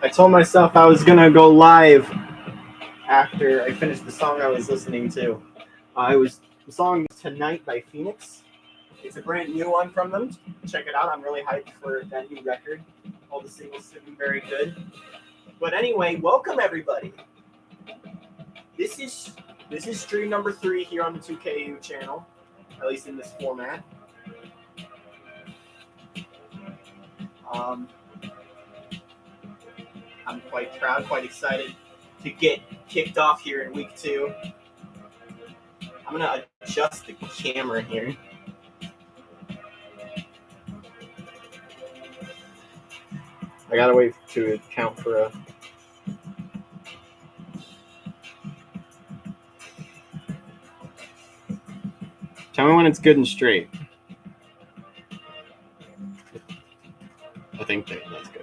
I told myself I was gonna go live after I finished the song I was listening to. The song Tonight by Phoenix. It's a brand new one from them. Check it out. I'm really hyped for that new record. All the singles have been very good. But anyway, welcome everybody. This is stream number 3 here on the 2KU channel, at least in this format. I'm quite proud, quite excited to get kicked off here in week 2. I'm gonna adjust the camera here. I gotta wait to count for a. Tell me when it's good and straight. I think that's good.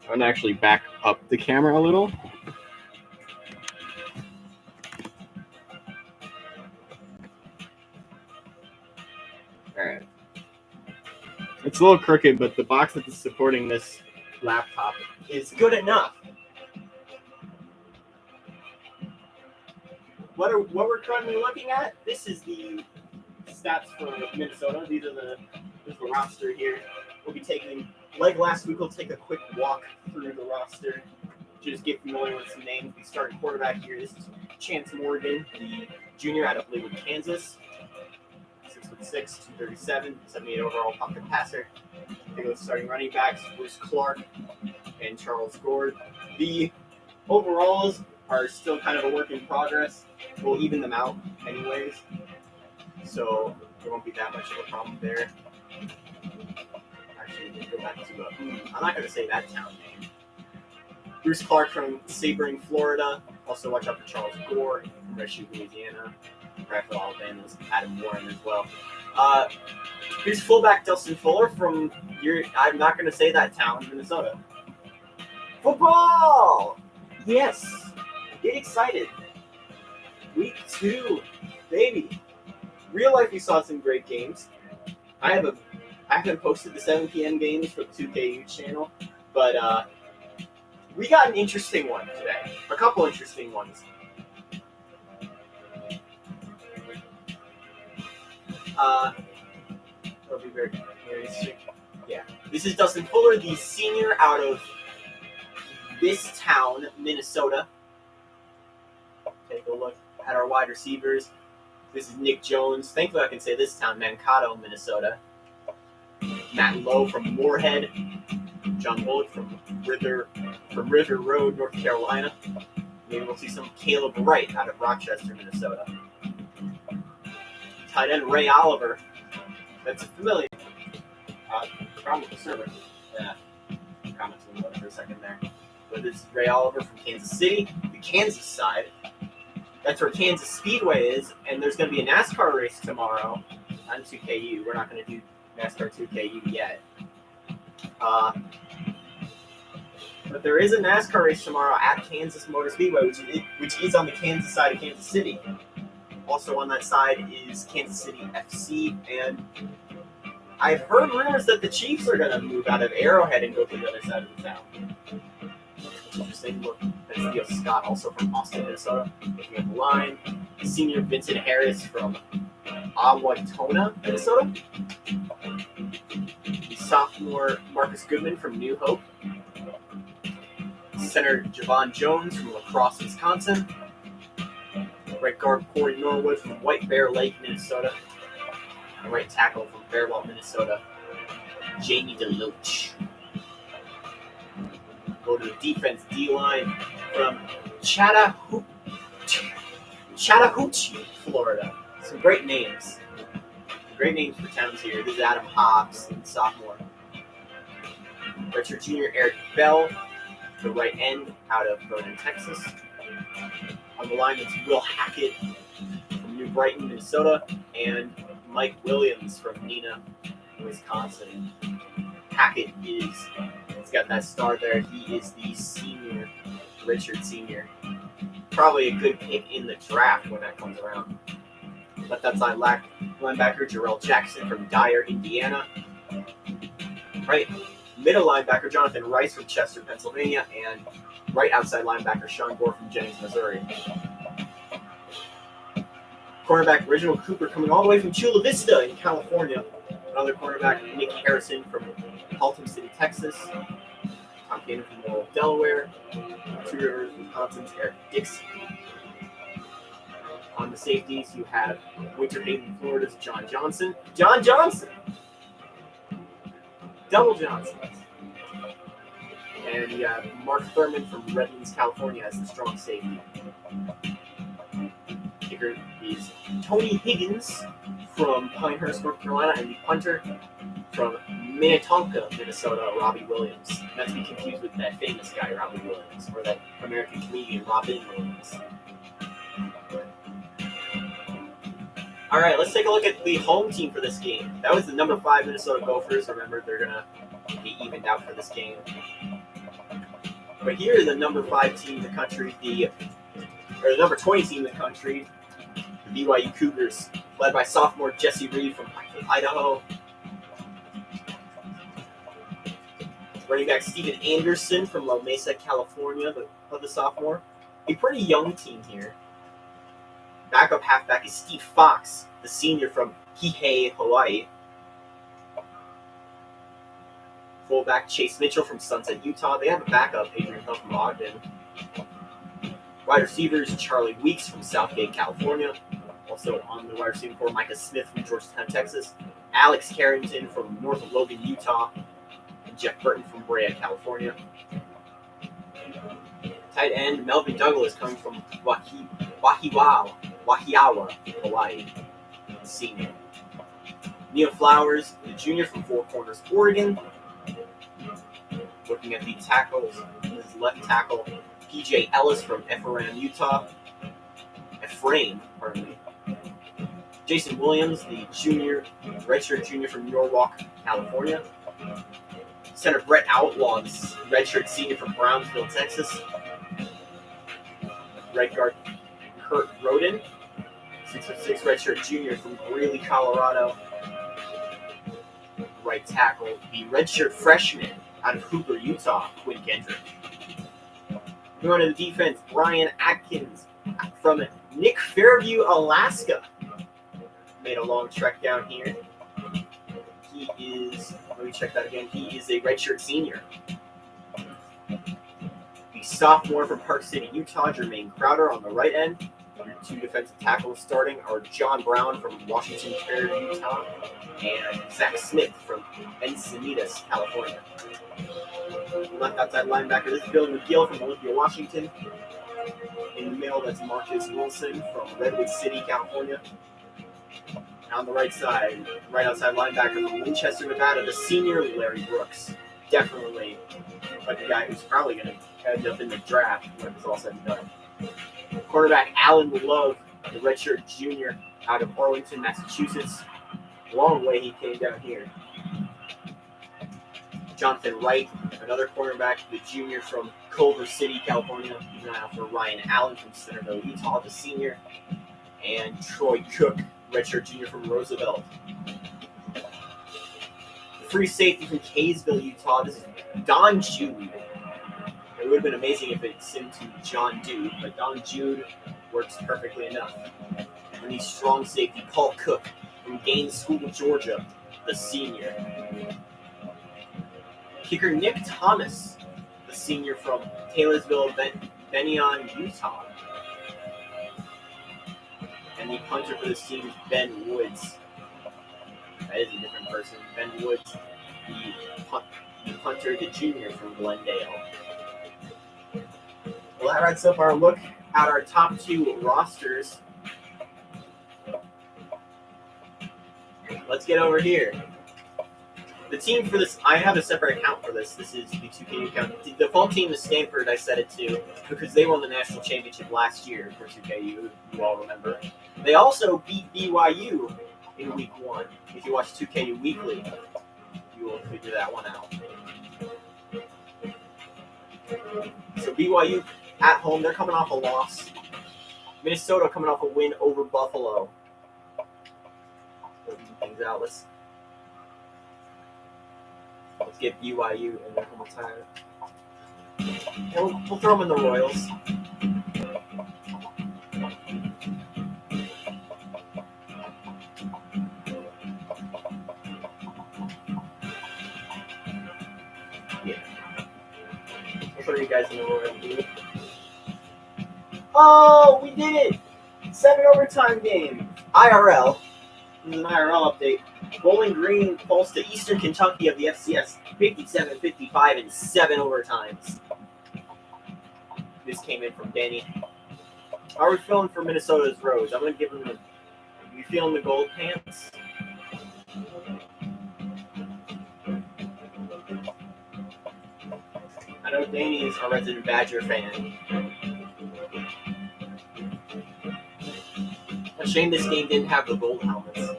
I'm gonna actually back up the camera a little. Alright. It's a little crooked, but the box that is supporting this laptop is good enough. What we're currently looking at, this is the stats for Minnesota. This is the roster here. We'll be taking, like last week, we'll take a quick walk through the roster. Just get familiar with some names. The starting quarterback here is Chance Morgan, the junior out of Lakewood, Kansas. 6'6", 237, 78 overall pocket passer. They go starting running backs, Bruce Clark and Charles Gord. The overalls are still kind of a work in progress. We'll even them out anyways, so there won't be that much of a problem there. Actually, we'll go back to I'm not going to say that town name. Bruce Clark from Sebring, Florida. Also watch out for Charles Gord from Red Shoe, Louisiana. Bradford, Alabama's Adam Warren as well. Here's fullback Dustin Fuller from I'm not going to say that town, Minnesota. Football! Yes! Get excited. Week 2, baby. Real life, we saw some great games. I haven't posted the 7 p.m. games for the 2KU channel, but we got an interesting one today. A couple interesting ones. That'll be very interesting. Yeah. This is Dustin Fuller, the senior out of this town, Minnesota. Take a look at our wide receivers. This is Nick Jones. Thankfully, I can say this town, Mankato, Minnesota. Matt Lowe from Moorhead. John Bullock from River Road, North Carolina. Maybe we'll see some Caleb Wright out of Rochester, Minnesota. Tight end Ray Oliver. That's familiar. Problem with the server. Yeah. Comments will go for a second there. But this is Ray Oliver from Kansas City, the Kansas side. That's where Kansas Speedway is, and there's going to be a NASCAR race tomorrow on 2KU. We're not going to do NASCAR 2KU yet. But there is a NASCAR race tomorrow at Kansas Motor Speedway, which is on the Kansas side of Kansas City. Also on that side is Kansas City FC, and I've heard rumors that the Chiefs are going to move out of Arrowhead and go to the other side of the town. Interesting. Look, that's Theo Scott, also from Austin, Minnesota. Looking at the line, senior Vincent Harris from Awatona, Minnesota. The sophomore Marcus Goodman from New Hope. Center Javon Jones from La Crosse, Wisconsin. Right guard Corey Norwood from White Bear Lake, Minnesota. And right tackle from Fairwell, Minnesota, Jamie DeLoach. Go to the defense D-line from Chattahoochee, Florida. Some great names. Great names for towns here. This is Adam Hobbs, sophomore. Redshirt junior Eric Bell, the right end out of Vernon, Texas. On the line, it's Will Hackett from New Brighton, Minnesota, and Mike Williams from Neenah, Wisconsin. Hackett he's got that star there. He is the senior, redshirt senior. Probably a good pick in the draft when that comes around. But that's linebacker Jarrell Jackson from Dyer, Indiana. Right middle linebacker Jonathan Rice from Chester, Pennsylvania, and right outside linebacker Sean Gore from Jennings, Missouri. Cornerback Reginald Cooper coming all the way from Chula Vista in California. Another cornerback, Nick Harrison from Haltom City, Texas. Tom Cannon from Laurel, Delaware. Two Rivers, Wisconsin's Eric Dixon. On the safeties, you have Winter Haven, Florida's John Johnson. John Johnson! Double Johnsons. And you have Mark Thurman from Redlands, California as the strong safety. Kicker is Tony Higgins from Pinehurst, North Carolina, and the punter from Minnetonka, Minnesota, Robbie Williams. Not to be confused with that famous guy, Robbie Williams, or that American comedian, Robin Williams. All right, let's take a look at the home team for this game. That was the number 5 Minnesota Gophers. Remember, they're going to be evened out for this game. But here is the number 5 team in the country, the number 20 team in the country, the BYU Cougars, led by sophomore Jesse Reed from Idaho. Running back Steven Anderson from La Mesa, California, the sophomore. A pretty young team here. Backup halfback is Steve Fox, the senior from Kihei, Hawaii. Fullback Chase Mitchell from Sunset, Utah. They have a backup, Adrian Hill from Ogden. Wide receivers, Charlie Weeks from Southgate, California. Also on the wide receiver core, Micah Smith from Georgetown, Texas. Alex Carrington from north of Logan, Utah. And Jeff Burton from Brea, California. Tight end, Melvin Douglas coming from Wahiawa, Hawaii. Senior. Neil Flowers, the junior from Four Corners, Oregon. Looking at the tackles, his left tackle, PJ Ellis from Ephraim, pardon me. Jason Williams, the redshirt junior from Norwalk, California. Center Brett Outlaw, the redshirt senior from Brownsville, Texas. Right guard Kurt Roden, 6'6" redshirt junior from Greeley, Colorado. Right tackle, the redshirt freshman out of Hooper, Utah, Quinn Kendrick. Moving on to the defense, Brian Atkins from Nick Fairview, Alaska. Made a long trek down here. He is a redshirt senior. The sophomore from Park City, Utah, Jermaine Crowder on the right end. Your 2 defensive tackles starting are John Brown from Washington Prairie, Utah, and Zach Smith from Encinitas, California. Left outside linebacker, this is Billy McGill from Olympia, Washington. In the middle, that's Marcus Wilson from Redwood City, California. And on the right side, right outside linebacker from Winchester, Nevada, the senior Larry Brooks. Definitely like a guy who's probably going to end up in the draft when it's all said and done. Quarterback Alan Love, the redshirt junior out of Arlington, Massachusetts. Long way he came down here. Jonathan Wright, another cornerback, the junior from Culver City, California. He's now for Ryan Allen from Centerville, Utah, the senior. And Troy Cook, redshirt junior from Roosevelt. The free safety from Kaysville, Utah. This is Don Jude. It would have been amazing if it's into John Dude, but Don Jude works perfectly enough. And the strong safety, Paul Cook from Gaines School, Georgia, the senior. Kicker Nick Thomas, the senior from Taylorsville, Benyon, Utah. And the punter for this team is Ben Woods. That is a different person. Ben Woods, the punter, the junior from Glendale. Well, that wraps up our look at our top 2 rosters. Let's get over here. The team for this, I have a separate account for this. This is the 2KU account. The default team is Stanford, I set it to, because they won the national championship last year for 2KU, you all remember. They also beat BYU in week 1. If you watch 2KU Weekly, you will figure that one out. So BYU at home, they're coming off a loss. Minnesota coming off a win over Buffalo. Looking things out. Let's get BYU and then we'll tie it. And we'll throw them in the Royals. Yeah. We'll throw you guys in the Royals. Oh, we did it! 7 overtime game. IRL. This is an IRL update. Bowling Green falls to Eastern Kentucky of the FCS 57-55 in 7 overtimes. This came in from Danny. How are we feeling for Minnesota's Rose? I'm going to give them you feeling the gold pants? I know Danny is a resident Badger fan. A shame this game didn't have the gold helmets.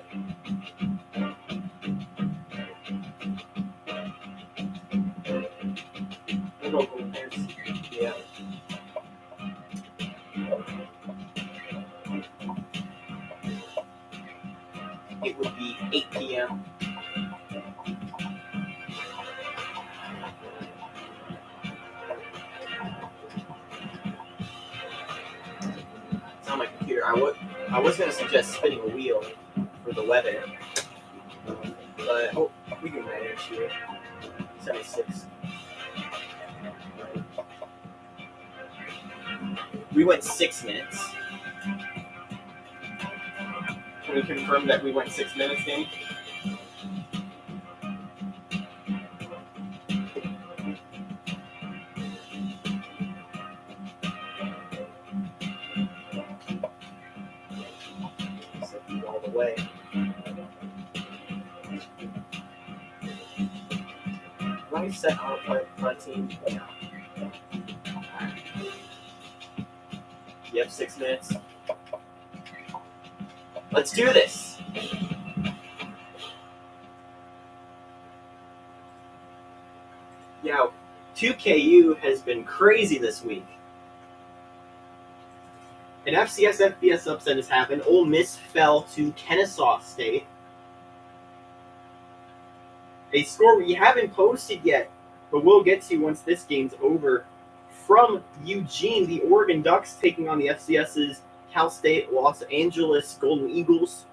No gold pants. Yeah. It would be 8 p.m. It's on my computer. I was going to suggest spinning a wheel for the weather, but we can manage here. 76. We went 6 minutes. Can we confirm that we went 6 minutes, Danny? All the way. Do I set our front team? Yeah. Yep, 6 minutes. Let's do this. Yeah, 2KU has been crazy this week. An FCS FBS upset has happened. Ole Miss fell to Kennesaw State. A score we haven't posted yet, but we'll get to once this game's over. From Eugene, the Oregon Ducks taking on the FCS's Cal State Los Angeles Golden Eagles.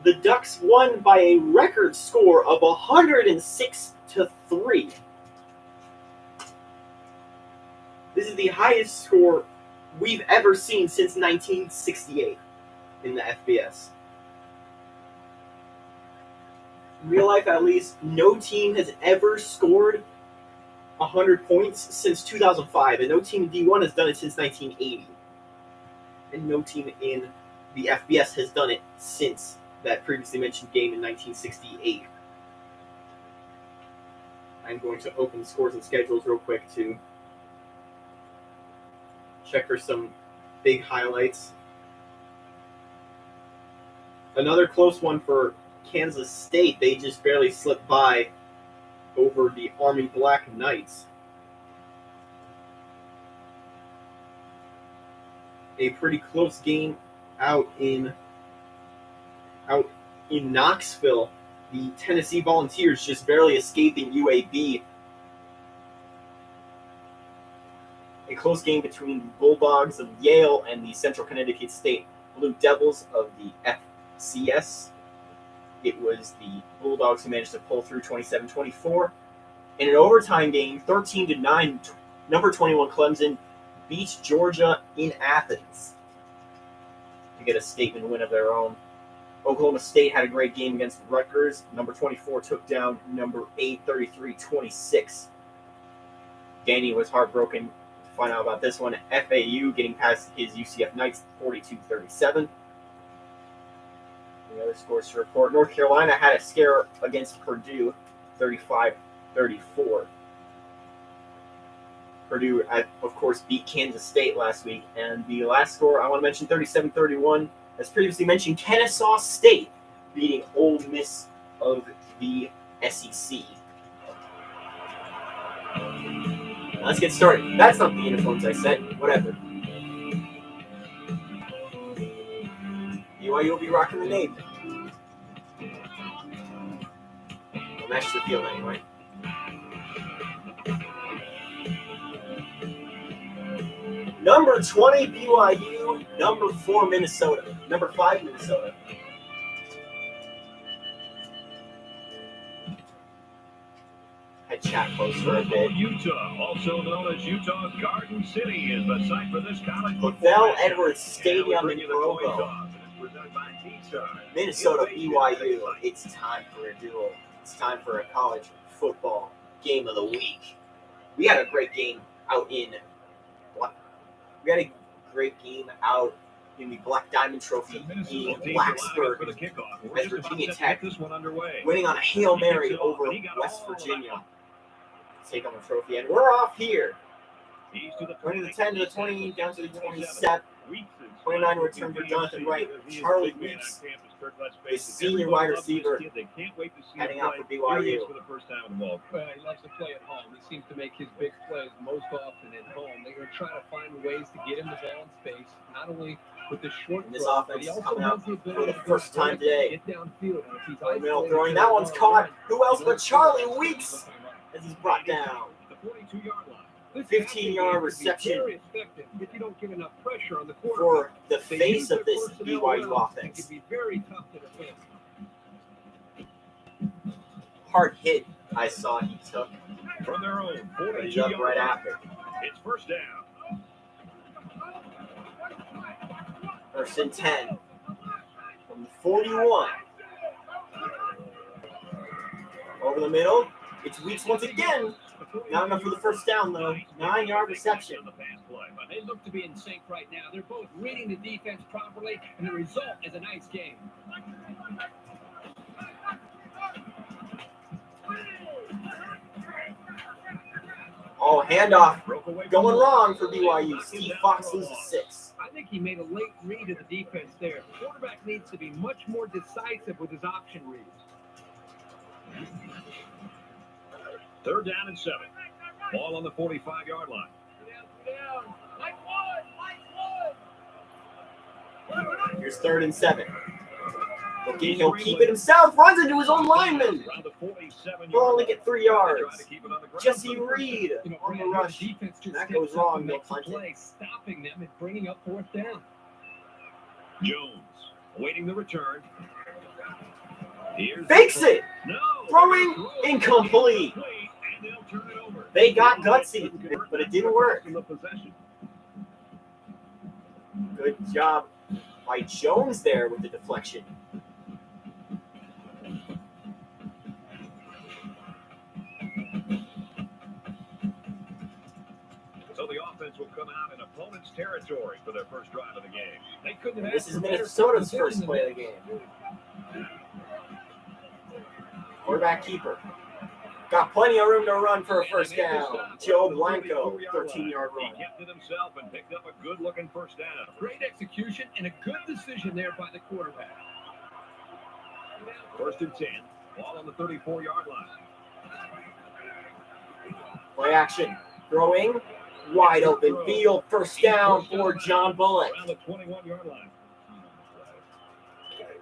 The Ducks won by a record score of 106-3. This is the highest score we've ever seen since 1968 in the FBS. In real life, at least, no team has ever scored 100 points since 2005, and no team in D1 has done it since 1980. And no team in the FBS has done it since that previously mentioned game in 1968. I'm going to open scores and schedules real quick to check for some big highlights. Another close one for Kansas State. They just barely slipped by over the Army Black Knights. A pretty close game out in Knoxville. The Tennessee Volunteers just barely escaping UAB. A close game between the Bulldogs of Yale and the Central Connecticut State Blue Devils of the FCS. It was the Bulldogs who managed to pull through 27-24. In an overtime game, 13-9, number 21 Clemson beats Georgia in Athens to get a statement win of their own. Oklahoma State had a great game against Rutgers. Number 24 took down number 8, 33-26. Danny was heartbroken to find out about this one. FAU getting past his UCF Knights 42-37. The other scores to report. North Carolina had a scare against Purdue, 35-34. Purdue, of course, beat Kansas State last week. And the last score I want to mention, 37-31, as previously mentioned, Kennesaw State beating Ole Miss of the SEC. Now let's get started. That's not the uniforms I said. Whatever. BYU will be rocking the name. Mesh the field anyway. Number 20, BYU. Number 4, Minnesota. Number 5, Minnesota. Had chat close for a bit. Utah, also known as Utah's Garden City, is the site for this college Lavelle Edwards Stadium in Provo. Minnesota, BYU. It's time for a duel. It's time for a college football game of the week. We had a great game out in the Black Diamond Trophy in Blacksburg as Virginia Tech winning on a Hail Mary over West Virginia. Take on the trophy, and we're off here. 20 to the 10 to the 20, down to the 27. 29 return for Jonathan Wright. Charlie Weeks, the senior wide receiver, heading out for BYU. Well, he likes to play at home. He seems to make his big plays most often at home. They're going to try to find ways to get him the ball in space, not only with the short And this throw, offense but he is also coming has out the for ability the first time today. get downfield. And if he's Middle isolated throwing, to that the one's one caught. line, Who else but Charlie Weeks as he's brought down. The 42-yard line. 15-yard reception very effective if you don't get enough pressure on the for quarterback. the They face use of their this personnel BYU well. It offense. can be very tough to defend. Hard hit I saw he took, From their own but he's up 42-yard right line. after. It's first down. 1st and 10 from the 41. Over the middle. It's Weeks once again. Not enough for the first down, though. 9-yard reception. They look to be in sync right now. They're both reading the defense properly, and the result is a nice game. Oh, handoff going wrong for BYU. Steve Fox loses 6. I think he made a late read of the defense there. The quarterback needs to be much more decisive with his option reads. 3rd down and 7. Ball on the 45-yard line. Here's 3rd and 7. Looking, he'll keep it himself. Runs into his own lineman. Around the 47-yard Will only line. get 3 yards. Try to keep it on the ground. Jesse Reed on the rush. Defense just That goes steps up wrong. and They'll makes a punt it. play, stopping them and bringing up 4th down. Jones awaiting the return. Here's Fakes it. No. Throwing incomplete. And they'll turn it over. They got gutsy, but it didn't work. In the possession. Good job by Jones there with the deflection. So the offense will come out in opponent's territory for their first drive of the game. They couldn't have This asked is for better Minnesota's position first than play that. of the game. Quarterback keeper. Got plenty of room to run for a first down. Joe Blanco, 13-yard He run. kept it himself and picked up a good-looking first down. Great execution and a good decision there by the quarterback. 1st and 10. Ball on the 34-yard line. Play action. Throwing. Wide open field. First down for John Bullock. Around the 21-yard line.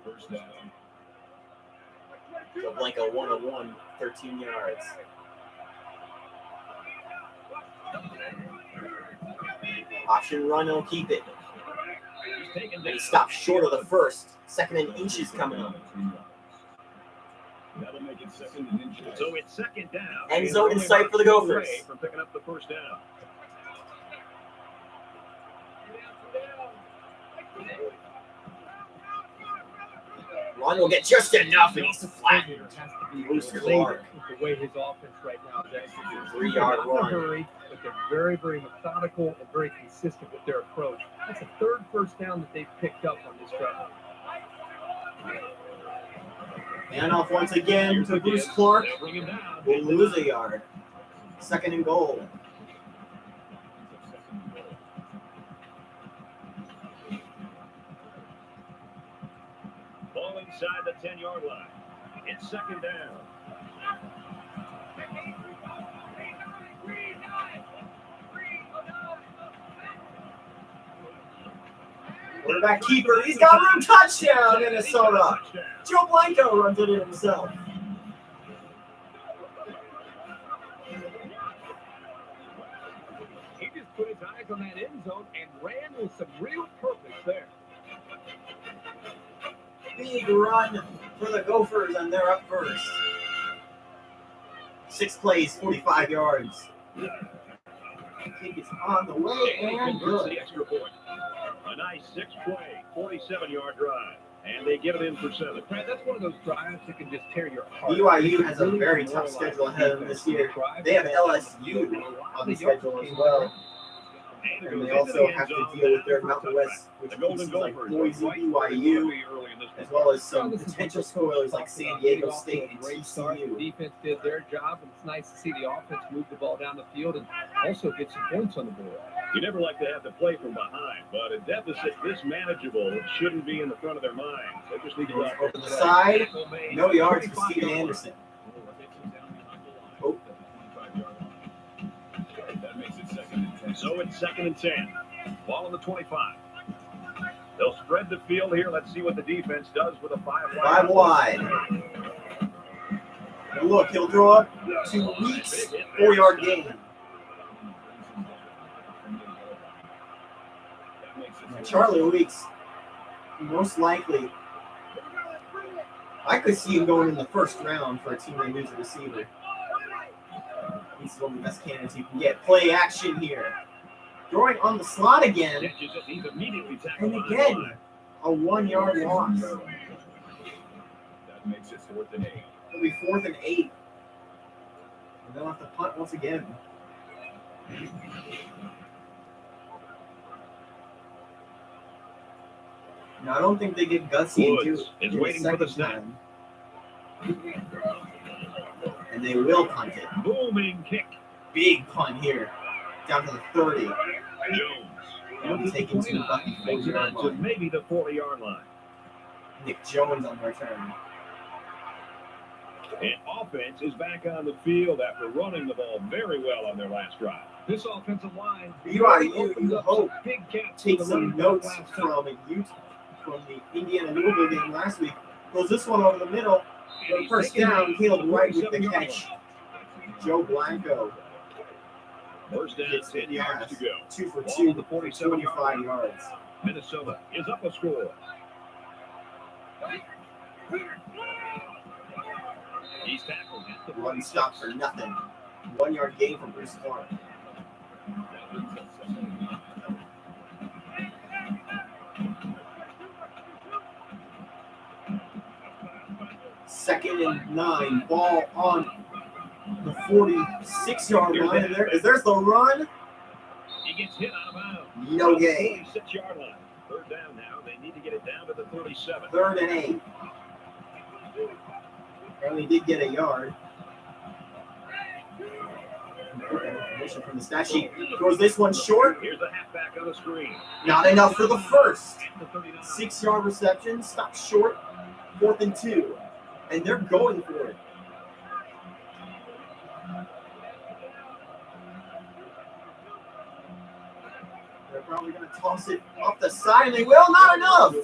First down. Joe Blanco 1-on-1, 13 yards. Option run, he'll keep it. And he stopped short of the first. 2nd and inches coming up. That'll make it 2nd and inches. So it's 2nd down. End zone in sight for the Gophers. From picking up the first down. Run will get just enough, and he's flattened. Has to be Bruce elated Clark. with the way his offense right now is executed. 3-yard They're not in a run. hurry, but they're very, very methodical and very consistent with their approach. That's the 3rd first down that they've picked up on this drive. Handoff once again to Bruce Clark. They'll bring him down. Will lose a yard. 2nd and goal. Ball inside the 10-yard line. It's 2nd down. Quarterback keeper. He's got room. Touchdown, Minnesota. Joe Blanco runs it in himself. eyes on that end zone and ran with some real purpose there. Big run for the Gophers, and they're up first. 6 plays, 45 yards. Kick is on the way and good. The extra point. A nice 6-play, 47-yard drive. And they get it in for 7. Brad, that's one of those drives that can just tear your heart. BYU has a very tough schedule ahead of them this year. They have LSU on the schedule as well. And they also have to deal with their Mountain West, which is like Boise, BYU, as well as some potential spoilers like San Diego State and TCU. The defense did their job, and it's nice to see the offense move the ball down the field and also get some points on the board. You never like to have to play from behind, but a deficit this manageable shouldn't be in the front of their minds. They just need to Over the side, no yards for Steven Anderson. Oh. So it's 2nd and 10. Ball on the 25. They'll spread the field here. Let's see what the defense does with a 5 wide. 5 wide. And look, he'll throw up 2 Weeks, 4-yard gain. Charlie Weeks, most likely, I could see him going in the 1st round for a team that needs a receiver. He's one of the best candidates you can get. Play action here. Throwing on the slot again. And again, a 1-yard loss. That makes it 4th and 8. It'll be 4th and 8. And they'll have to punt once again. Now, I don't think they get gutsy and do it is waiting for the snap. time. And they will punt it. Booming kick. Big punt here. Down to the 30. Jones. They'll be taking to the Bucky 40-yard to line. maybe the 40-yard line. Nick Jones on the return. And offense is back on the field after running the ball very well on their last drive. This offensive line BYU, you hope, big gaps take for the some running notes back last from the Indiana Louisville game last week. Throws this one over the middle. For the first down, Caleb Wright with the catch. Joe Blanco. First down, 10 yards to go. 2 for Ball 2 on the 25 yards. Minnesota is up a score. He's tackled at the One stop for nothing. 1-yard gain from Bruce Clark. Second and 9. Ball on the 46-yard line. And there's the run. He gets hit out of bounds. No gain. 46-yard line. 3rd down now. They need to get it down to the 37. 3rd and 8. Apparently did get a yard. From the stat sheet. Throws this one short. Here's the halfback on the screen. Not enough for the first. 6-yard reception. Stopped short. 4th and 2. And they're going for it. They're probably going to toss it off the side, and they will. Not enough.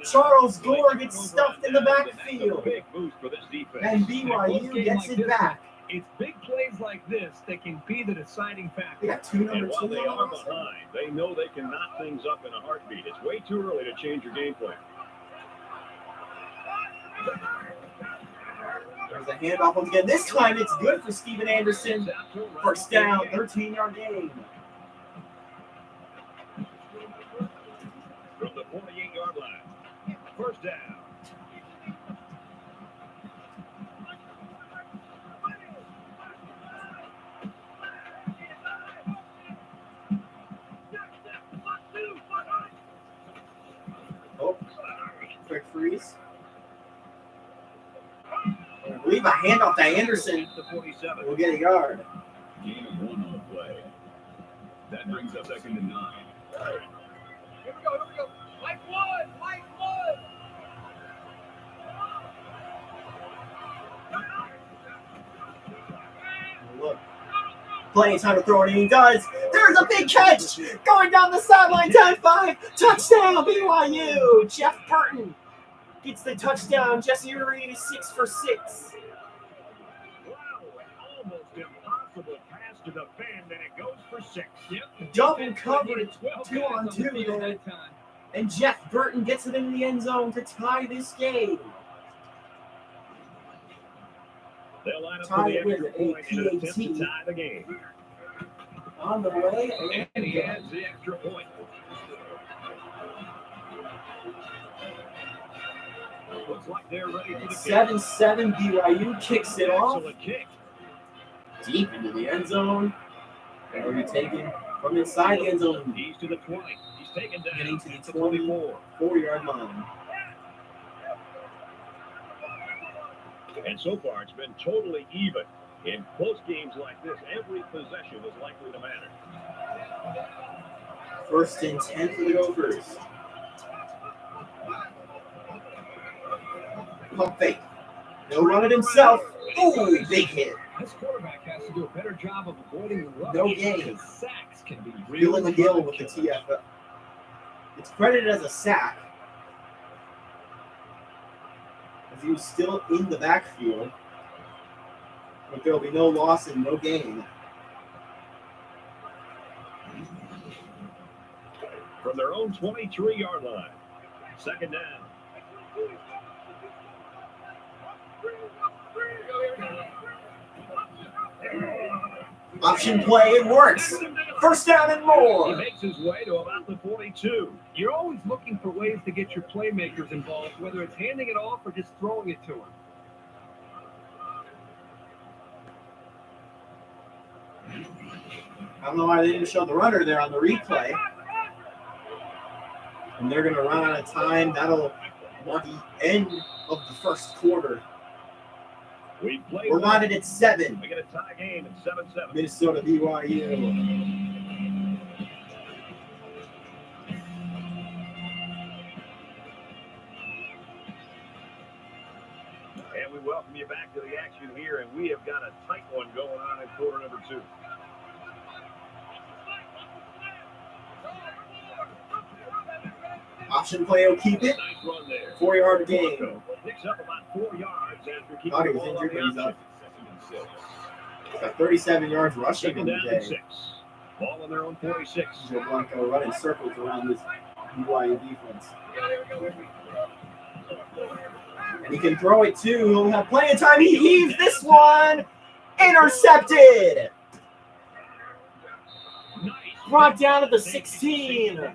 Charles Gore gets stuffed in the backfield. And BYU gets it back. It's big plays like this that can be the deciding factor. They got 2 number And while 2 they on are the roster. behind, they know they can knock things up in a heartbeat. It's way too early to change your game plan. There's a handoff once again. This time it's good for Steven Anderson. First down, 13-yard gain. From the 48-yard line. First down. Oh, quick freeze. I believe a handoff to Anderson The 47. will get a yard. Gain of 1 on the play. That brings up 2nd and 9. Here we go. Mike Wood. Look. Plenty of time to throw it, and he does. There's a big catch going down the sideline. 10-5. Touchdown, BYU. Jeff Burton gets the touchdown. Jesse Reed is 6 for 6. Wow, an almost impossible pass to defend, and it goes for 6. Yep. Double coverage, 12 2 guys on the 2 field there. that time. And Jeff Burton gets it in the end zone to tie this game. They'll line up Tie for the it with extra a point in an attempt PAT. to tie the game. On the way. And he adds the extra point. Looks like they're ready for the kick. 7-7 BYU kicks it off. Excellent kick. Deep into the end zone. That will be taken from inside the end zone. He's to the 20. He's taken down. Getting to the at the 24. 4-yard line. And so far, it's been totally even. In close games like this, every possession is likely to matter. 1st and 10 for the Gophers. Pump fake. He'll run it himself. Ooh, big hit. This quarterback has to do a better job of avoiding the run. No gain. Sacks can be Feeling really the gill with the TFL. It's credited as a sack. As he was still in the backfield. But there will be no loss and no gain. From their own 23-yard line. 2nd down. Option play, it works. 1st down and He more. makes his way to about the 42. You're always looking for ways to get your playmakers involved, whether it's handing it off or just throwing it to them. I don't know why they didn't show the runner there on the replay. And they're going to run out of time. That'll mark the end of the 1st quarter. We're knotted at 7. We get a tie game at 7-7. Minnesota BYU. And we welcome you back to the action here, and we have got a tight one going on in quarter number 2. Option play will keep it. Nice run there. 4-yard gain. Picks up about 4 yards after keeping Thought he the was ball on injured, the but he's option. up. He's got 37 yards rushing 2nd in down the and day. 6. Ball on their own 46. Joe Blanco running circles around this BYU defense. And he can throw it too. He'll have plenty of time. He heaves this one. Intercepted. Brought down at the 16.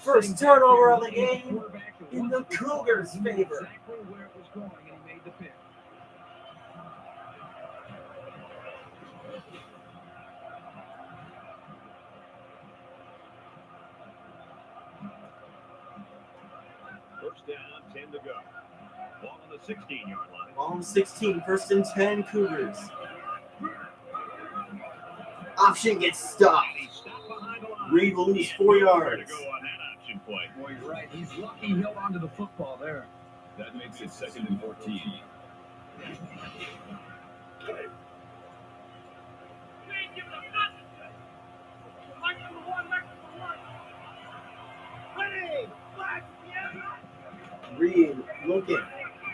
1st turnover of the game in the Cougars' favor. Exactly where it was going, and he made the pick. First down, 10 to go. Ball on the 16-yard line. Ball on 16, 1st and 10 Cougars. Option gets stopped. He's stopped behind the line. Reed will lose 4 yards. To go on that option play. Boy, you're right. He's lucky he held onto the football there. That makes it 2nd and 14. Reed looking.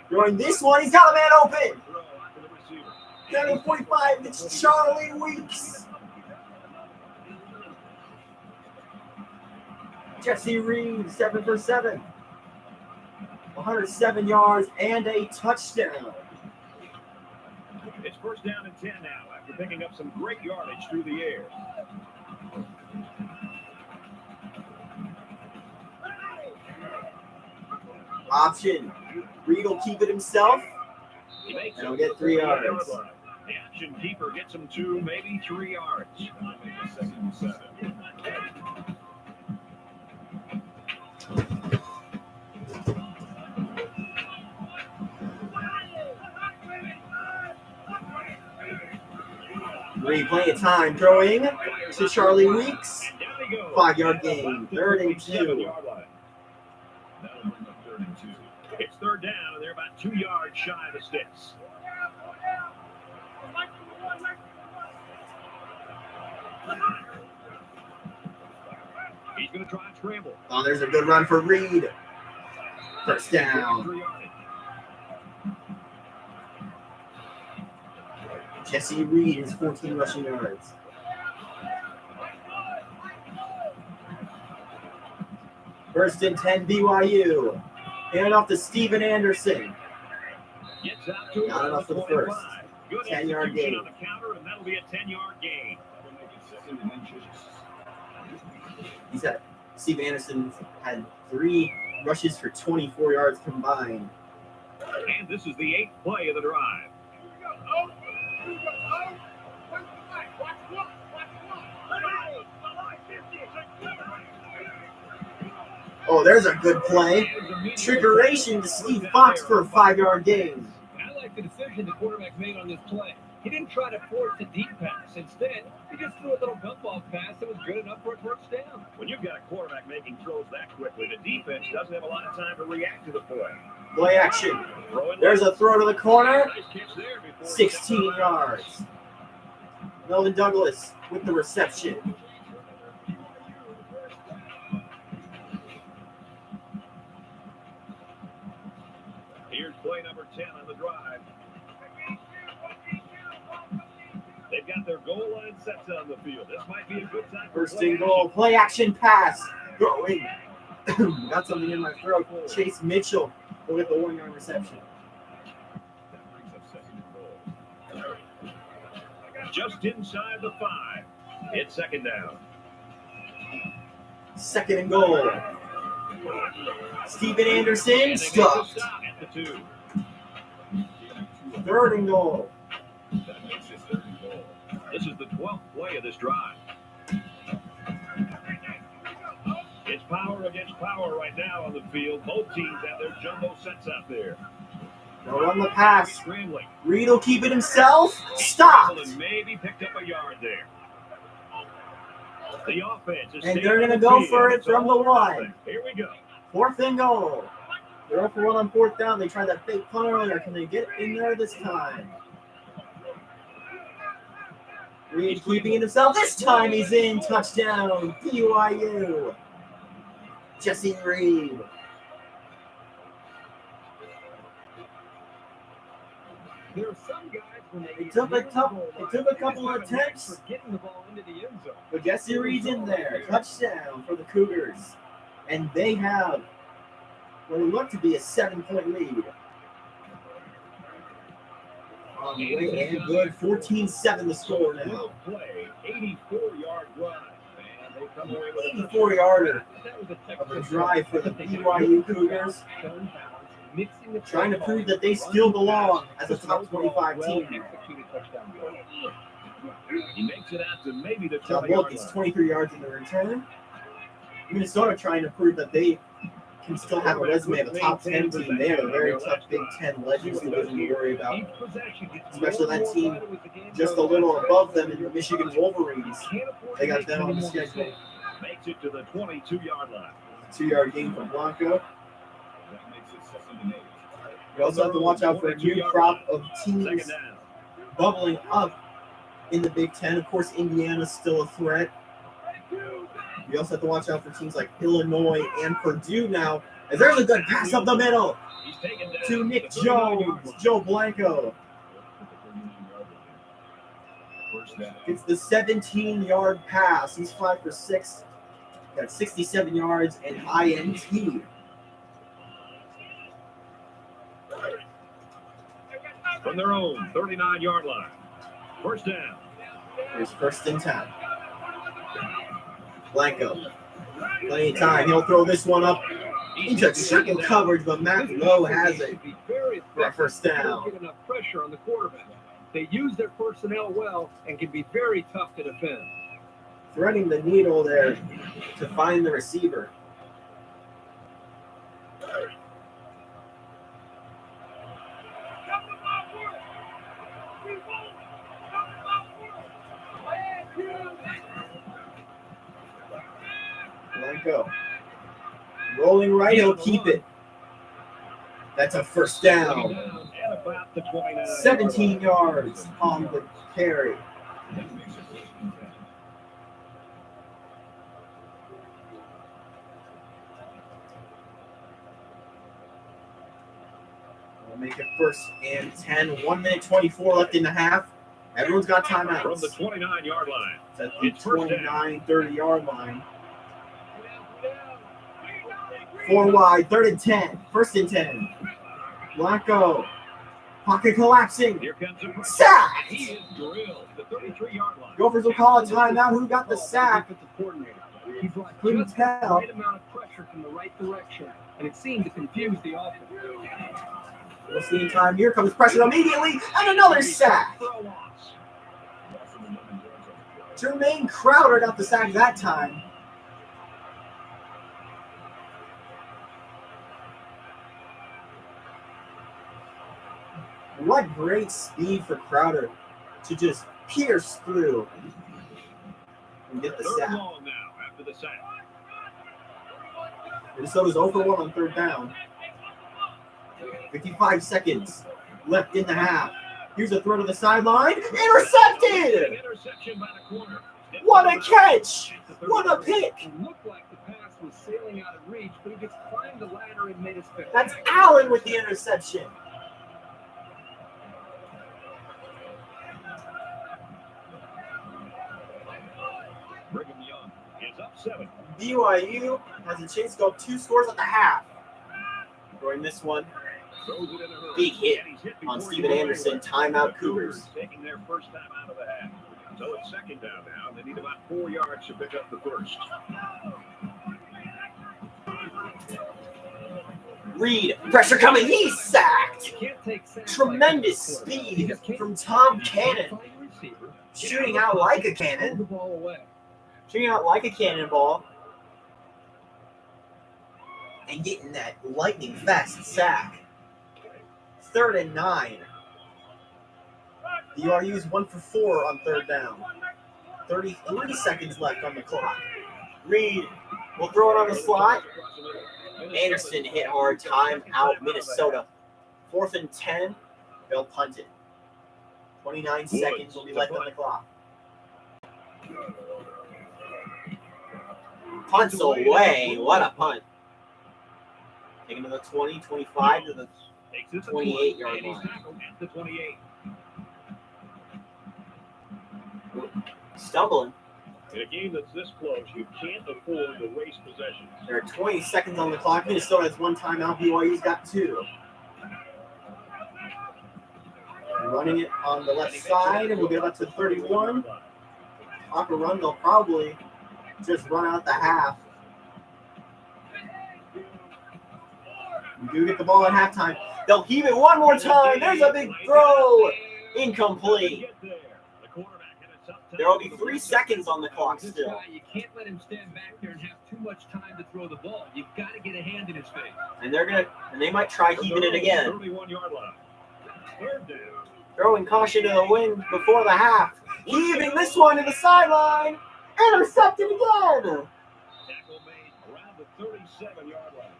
Throwing this one. He's got a man open. Throw after the receiver. Down to 45. It's Charlie Weeks. Jesse Reed, 7 for 7. 107 yards and a touchdown. It's 1st down and 10 now after picking up some great yardage through the air. Option. Reed will keep it himself. He makes And he'll get 3 yards. The option keeper gets him 2, maybe 3 yards. 2nd and 7. Reed plenty of time throwing to Charlie Weeks. 5-yard gain. 3rd and 2. That'll bring up 3rd and 2. It's 3rd down, and they're about 2 yards shy of the sticks. He's going to try and scramble. Oh, there's a good run for Reed. 1st down. Jesse Reed is 14 rushing yards. First and 10 BYU. Hand off to Steven Anderson. Gets out to Not enough for the first. Good 10-yard execution gain. on the counter, and that'll be a 10-yard gain. Steve Anderson had 3 rushes for 24 yards combined. And this is the 8th play of the drive. Oh, there's a good play. Trickeration to Steve Fox for a 5-yard gain. I like the decision the quarterback made on this play. He didn't try to force a deep pass. Instead, he just threw a little dump off pass that was good enough for a first down. When you've got a quarterback making throws that quickly, the defense doesn't have a lot of time to react to the play. Play action. There's a throw to the corner. Nice catch there before 16 yards. Melvin Douglas with the reception. Here's play number 10 on the drive. They've got their goal line sets on the field. This might be a good time for First and goal. Play action pass. Going. Got something in my throat. Chase Mitchell with the 1-yard reception. That brings up second and goal. Just inside the 5. It's second down. Second and goal. Steven Anderson And they make the stuffed. stop at the 2. Third and goal. That makes it third and goal. This is the 12th play of this drive. It's power against power right now on the field. Both teams have their jumbo sets out there. They'll run the pass. Scrambling. Reed will keep it himself. Stopped. And maybe picked up a yard there. The offense is And they're going to go for it from the 1. Here we go. Fourth and goal. They're up for 1 on 4th down. They tried that fake punt earlier. Can they get in there this time? Reed keeping it himself. This time he's in. Touchdown. BYU. Jesse Reed. There are some guys when they It took a couple of attempts, for getting the ball into the end zone. but Jesse Reed's in there. Touchdown for the Cougars. And they have what will look to be a 7-point lead. On the way and good. 14-7 the score now. Well played. 84-yard drive. And they come away with a 84-yarder That was a of a drive for the BYU Cougars. Trying to prove that they still belong as a top 25 team. He makes it out to maybe the John 20-yard Wolk gets line. 23 yards in the return. Minnesota trying to prove that they can still have a resume of a top 10 team. They have a very tough Big Ten legacy to worry about. Especially that team just a little above them in the Michigan Wolverines. They got them on the schedule. Makes it to the 22-yard line. 2-yard gain from Blanco. We also have to watch out for a new crop of teams Second down. bubbling up in the Big Ten. Of course, Indiana's still a threat. We also have to watch out for teams like Illinois and Purdue now. As there's a good pass up the middle He's taken down to Nick the 39-yard Jones. line. Joe Blanco gets the 17-yard pass. He's 5 for 6. Got 67 yards and INT. From their own 39-yard line. First down. Here's first and 10. Blanco. Plenty of time. He'll throw this one up into triple coverage, but Matt Lowe has it for a first down. Get enough pressure on the quarterback. They use their personnel well and can be very tough to defend. Threading the needle there to find the receiver. Blanco. Rolling right, he'll keep it. That's a first down. At about the 29. 17 yards on the carry. We'll make it first and 10. 1 minute 24 left in the half. Everyone's got timeouts. From the 29-yard line. It's at the 29, 30-yard line. 4 wide, 3rd and 10. 1st and 10. Blanco. Pocket collapsing. Here comes the Sack! He is drilled. The 33-yard line. Gophers will call a timeout. Who got the sack? Defensive coordinator. He brought Couldn't just the tell. right amount of pressure from the right direction, and it seemed to confuse the offense. We'll see in time. Here comes pressure immediately, and another sack. For a loss. Jermaine Crowder got the sack that time. What great speed for Crowder to just pierce through and get the 3rd sack. and long now after the sack. Minnesota's 0 for 1 on 3rd down. 55 seconds left in the half. Here's a throw to the sideline. Intercepted! Interception by the corner. What a catch! What a pick! It looked like the pass was sailing out of reach, but he just climbed the ladder and made his fit. That's Allen with the interception. Brigham Young is up 7. BYU has a chance to go up 2 scores at the half. During this one, Throws it in a hurry. big hit And he's hit on before Steven he Anderson. goes Timeout The Cougars. taking their first time out of the half. So it's 2nd down now. They need about 4 yards to pick up the first. Reed, pressure coming. He's sacked. You can't take sacks Tremendous like that. speed You just can't. from Tom You Cannon. can't find your receiver. Shooting out like a Throw cannon. the ball away. Shooting out like a cannonball. And getting that lightning fast sack. 3rd and 9. BYU's 1 for 4 on 3rd down. 33 seconds left on the clock. Reed will throw it on the slot. Anderson hit hard. Time out Minnesota. 4th and 10. They'll punt it. 29 seconds will be left on the clock. Punts away. What a punt. Taking to the 20, 25 to the Takes it to 28-yard and he's line. tackled at the 28. stumbling. In a game that's this close, you can't afford to waste possessions. There are 20 seconds on the clock. Minnesota has one timeout. BYU's got two. Running it on the left side, and we'll get up to 31. Off a run, they'll probably just run out the half. We do get the ball at halftime. They'll heave it one more time. There's a big throw. Incomplete. There will be 3 seconds on the clock This still. guy, you can't let him stand back there and have too much time to throw the ball. You've got to get a hand in his face. And they might try heaving it again. 31-yard line. Third down. Throwing caution to the wind before the half. Heaving this one to the sideline. Intercepted again. Tackle made around the 37-yard line.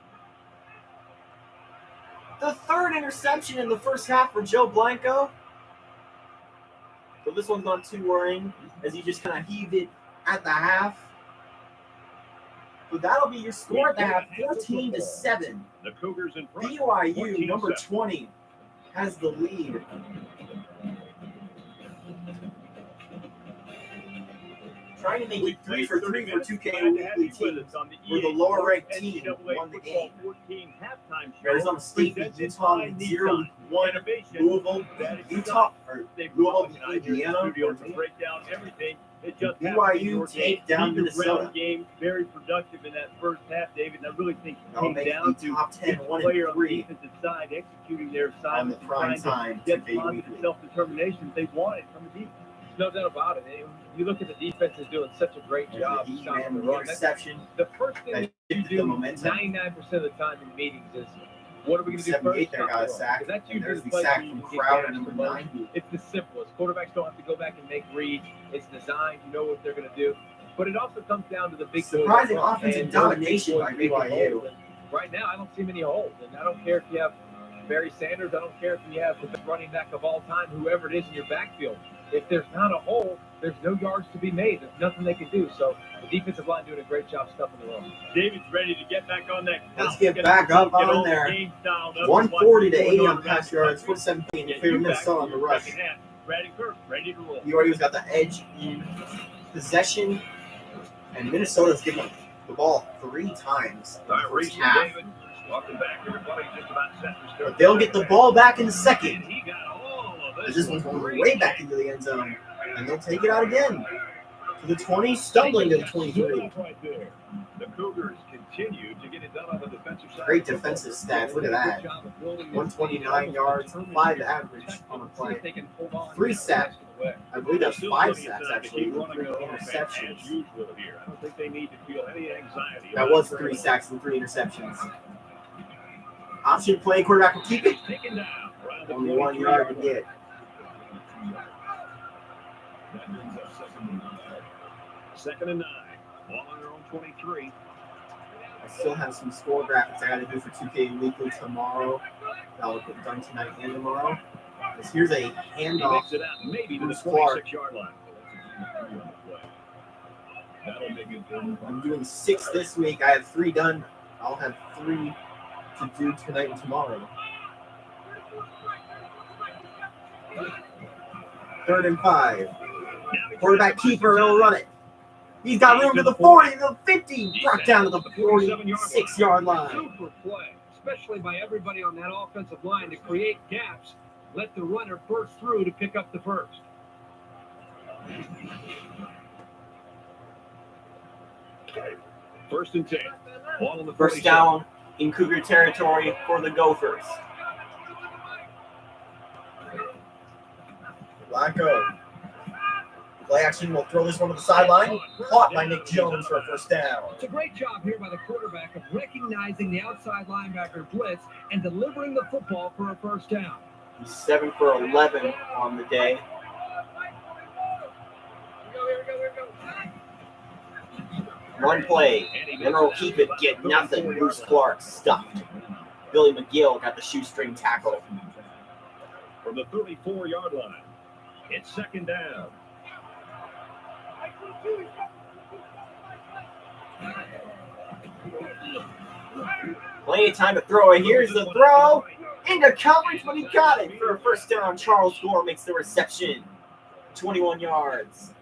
The third interception in the first half for Joe Blanco. So this one's not too worrying as he just kind of heaved it at the half. So that'll be your score at the half, 14-7. The Cougars in front. BYU, number 14-7. 20, has the lead. Trying to make it 3 for 3 for 2K weekly teams. Where the lower-ranked team won the game. Arizona State beat Utah in 0-1. Louisville, Utah, or Louisville, Indiana. BYU take down Minnesota. Game very productive in that first half, David. And I really think it They'll came make down the to top 10, each 1 player and on the 3 defensive side executing their on the assignments, prime time get 2K positive weekly. self-determination they wanted from the defense. No doubt about it. You look at the defense is doing such a great job There's stopping the the run. interception. The first thing That you shifted do the momentum. 99% of the time in meetings is, what are we going to do 78 first? there got a Stop the run. sack. 'Cause that's And usually there's the place sack where you from can get Crowder, gas number from 9. It's the simplest. Quarterbacks don't have to go back and make reads. It's designed. You know what they're going to do. But it also comes down to the big Surprising boys up front, offensive and those big domination boys by making BYU. holes. And right now, I don't see many holes. And I don't care if you have Barry Sanders. I don't care if you have the best running back of all time, whoever it is in your backfield. If there's not a hole, there's no yards to be made. There's nothing they can do. So the defensive line doing a great job stuffing the run. David's ready to get back on that. Let's get back up on there. 140 to 80 on pass yards, 47 in favor of Minnesota on the rush. Ready to roll. BYU's got the edge in possession, and Minnesota's giving up the ball 3 times in the first Reese and half. David, welcome back, everybody. Just about set to start. But they'll get the ball back in the second. And he got all of This one's going way back into the end zone. And they'll take it out again. To the 20, stumbling to the 23. Right there. The Cougars continue to get it done on the defensive side. Great defensive stats. Look at that. 129 yards, 5 average on the play. 3 sacks. I believe that's 5 sacks, actually. 3 interceptions. I don't think they need to feel any anxiety. That was 3 sacks and 3 interceptions. Option play, quarterback will keep it. Only 1 yard to get. Second and 9. Ball on their own 23. I still have some score graphics I got to do for 2K Weekly tomorrow. That'll get done tonight and tomorrow. Here's a handoff. Makes it out maybe to the 26-yard line. That'll make it. I'm doing 6 this week. I have 3 done. I'll have 3 to do tonight and tomorrow. 3rd and 5. Quarterback keeper, he'll run it. He's got room to the 40, the 50, brought down to the 46-yard line. Super play, especially by everybody on that offensive line to create gaps. Let the runner burst through to pick up the first. First and 10. Ball on the First down in Cougar territory for the Gophers. Flacco. Play action will throw this one to the sideline. Caught by Nick Jones for a first down. It's a great job here by the quarterback of recognizing the outside linebacker blitz and delivering the football for a first down. He's 7 for 11 on the day. One play. Winner will keep it, get nothing. Bruce Clark stuffed. Billy McGill got the shoestring tackle. From the 34-yard line, it's second down. Plenty of time to throw it. Here's the throw. Into coverage, but he got it for a first down. Charles Gore makes the reception. 21 yards.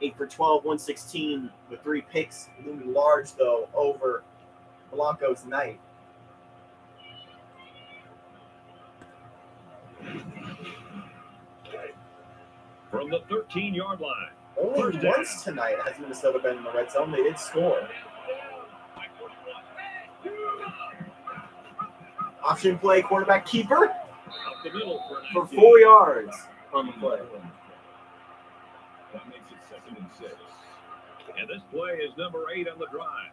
8 for 12, 116 with 3 picks. Loomed large, though, over Blanco's night. From the 13-yard line. Only once tonight has Minnesota been in the red zone. They did score. Option play, quarterback keeper Up the middle for 4 yards on the play. That makes it second and 6. And this play is number 8 on the drive.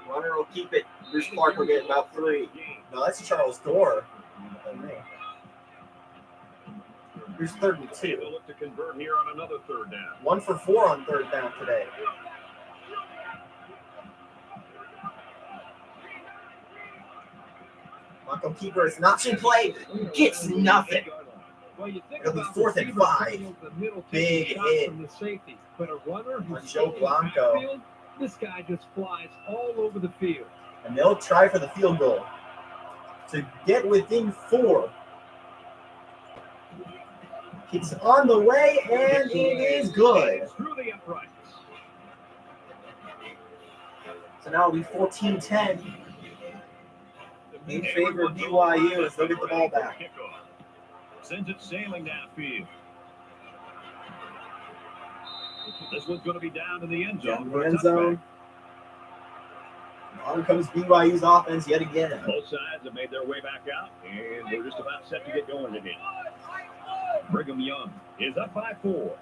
Runner will keep it. Bruce Clark will get about 3. No, that's Charles Gore. Here's 3rd and 2. They'll look to convert here on another third down. 1 for 4 on 3rd down today. Blanco keeper is an option play. Gets nothing. Well, you think It'll be about 4th and 5. Big hit from the safety, but a runner on who's Joe Blanco. Field, this guy just flies all over the field. And they'll try for the field goal to get within 4. It's on the way, and it is good. Through the uprights. So now it'll be 14-10 in favor of BYU as they'll get the ball back. Sends it sailing downfield. This one's going to be down in the end zone. The end zone. On comes BYU's offense yet again. Both sides have made their way back out, and they're just about set to get going again. Brigham Young is up by 4.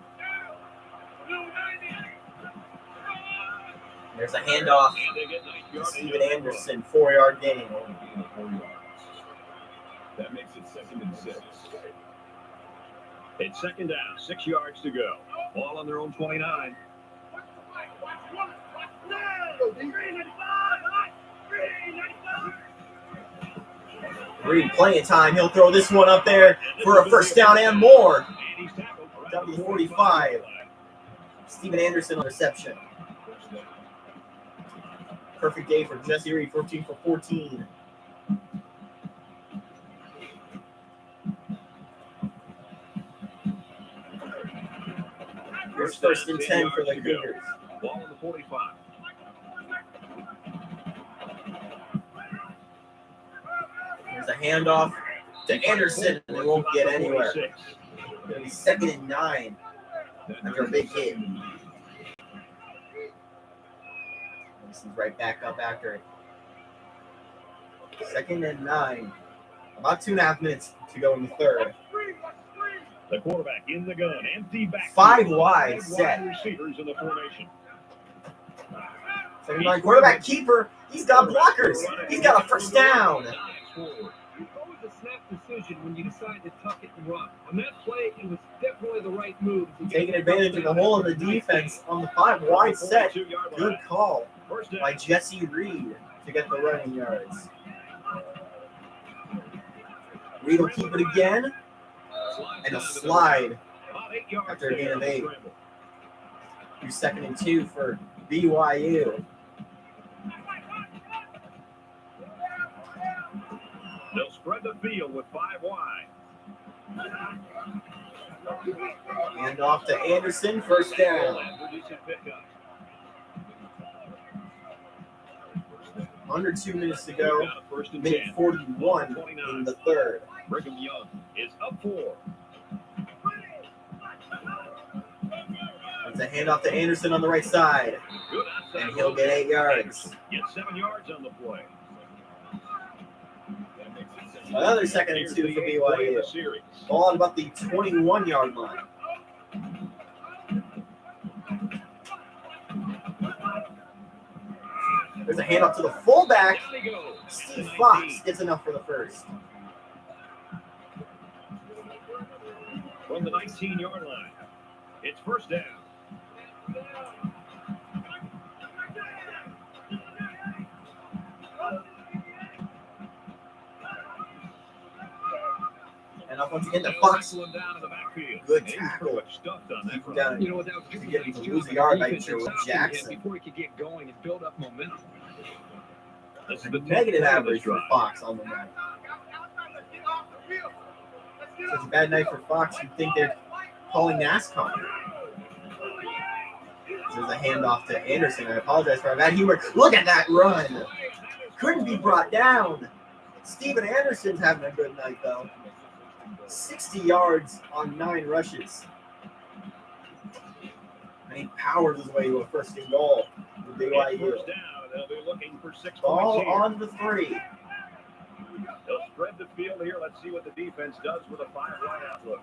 There's a handoff. Steven Anderson, 4-yard gain. That makes it second and 6. It's second down, 6 yards to go. Ball on their own 29. Reed, plenty of time. He'll throw this one up there for a first down and more. W45. Steven Anderson on reception. Perfect day for Jesse Reed, 14 for 14. It's first and 10 for the Cougars. Ball on the 45. There's a handoff to Anderson, and they won't get anywhere. It'll be 2nd and 9 after a big hit. Anderson's right back up after it. 2nd and 9. About 2.5 minutes to go in the third. The quarterback in the gun, empty back. 5 wide set. Receivers in the formation. 2nd and 9 quarterback keeper. He's got blockers. He's got a first down. It's always a snap decision when you decide to tuck it and run. On that play, it was definitely the right move. Taking advantage of the hole in the defense on the 5 wide set. Good call by Jesse Reed to get the running yards. Reed will keep it again. And a slide after a gain of 8. 2nd and 2 for BYU. They'll spread the field with 5 wide. And off to Anderson, first down. Under 2 minutes to go. Minute 41 in the third. Brigham Young is up 4. It's a handoff to Anderson on the right side. And he'll get 8 yards. Get 7 yards on the play. Another 2nd and 2 for BYU. Ball at about the 21-yard line. There's a handoff to the fullback. Steve Fox gets enough for the first. From the 19-yard line, it's first down. And up once again to Fox. Good tackle. You know what, that was He's getting to lose a yard by Joe Jackson. Before he could get going and build up momentum. This is the Negative average for Fox on the night. Such a bad night for Fox. You'd think they're calling NASCAR. There's a handoff to Anderson. I apologize for our bad humor. Look at that run. Couldn't be brought down. Steven Anderson's having a good night, though. 60 yards on 9 rushes. And he powers his way to a first and goal for BYU. First down. They'll be looking for 6 Ball points here. on the 3. They'll spread the field here. Let's see what the defense does with a 5 wide outlook.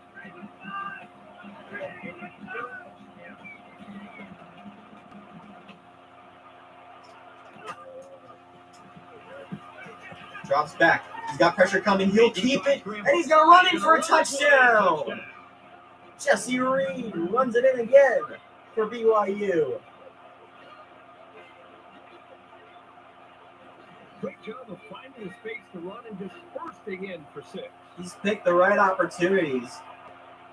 Drops back. He's got pressure coming. He'll keep it, and he's going to run in for a touchdown. Jesse Reed runs it in again for BYU. Great job of finding the space to run and dispersing in for 6. He's picked the right opportunities,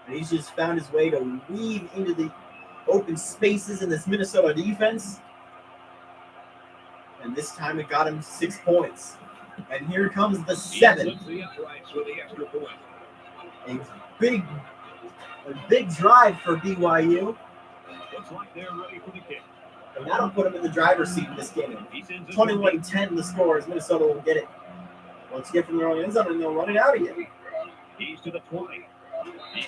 and he's just found his way to weave into the open spaces in this Minnesota defense. And this time it got him 6 points. And here comes the 7. A big drive for BYU. Looks like they're ready for the kick. And that'll put him in the driver's seat in this game. 21-10 the score as Minnesota will get it. Once again from their own end zone, and they'll run it out again. He's to the 20. He's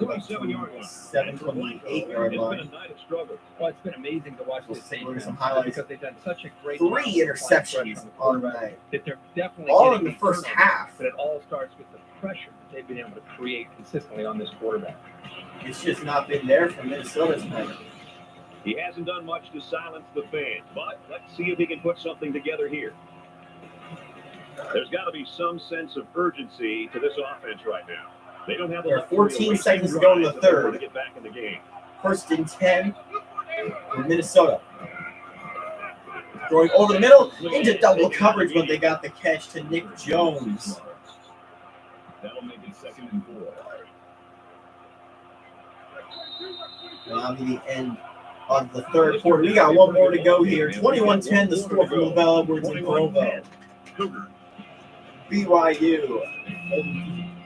About 28-yard line. Well, it's been amazing to watch this team Some highlights. because they've done such a great 3 job interceptions on the night. that they're definitely All getting in the first turnovers, half. But it all starts with the pressure that they've been able to create consistently on this quarterback. It's just not been there for Minnesota tonight. He hasn't done much to silence the fans, but let's see if he can put something together here. There's got to be some sense of urgency to this offense right now. They don't have. There are 14 seconds to go in the third. To get back in the game. First and 10 for Minnesota. Throwing over the middle into double coverage, but they got the catch to Nick Jones. That'll make it 2nd and 4. That'll be the end of the third quarter. We got one more to go here. 21-10 the score for Lavelle Edwards and Provo. BYU.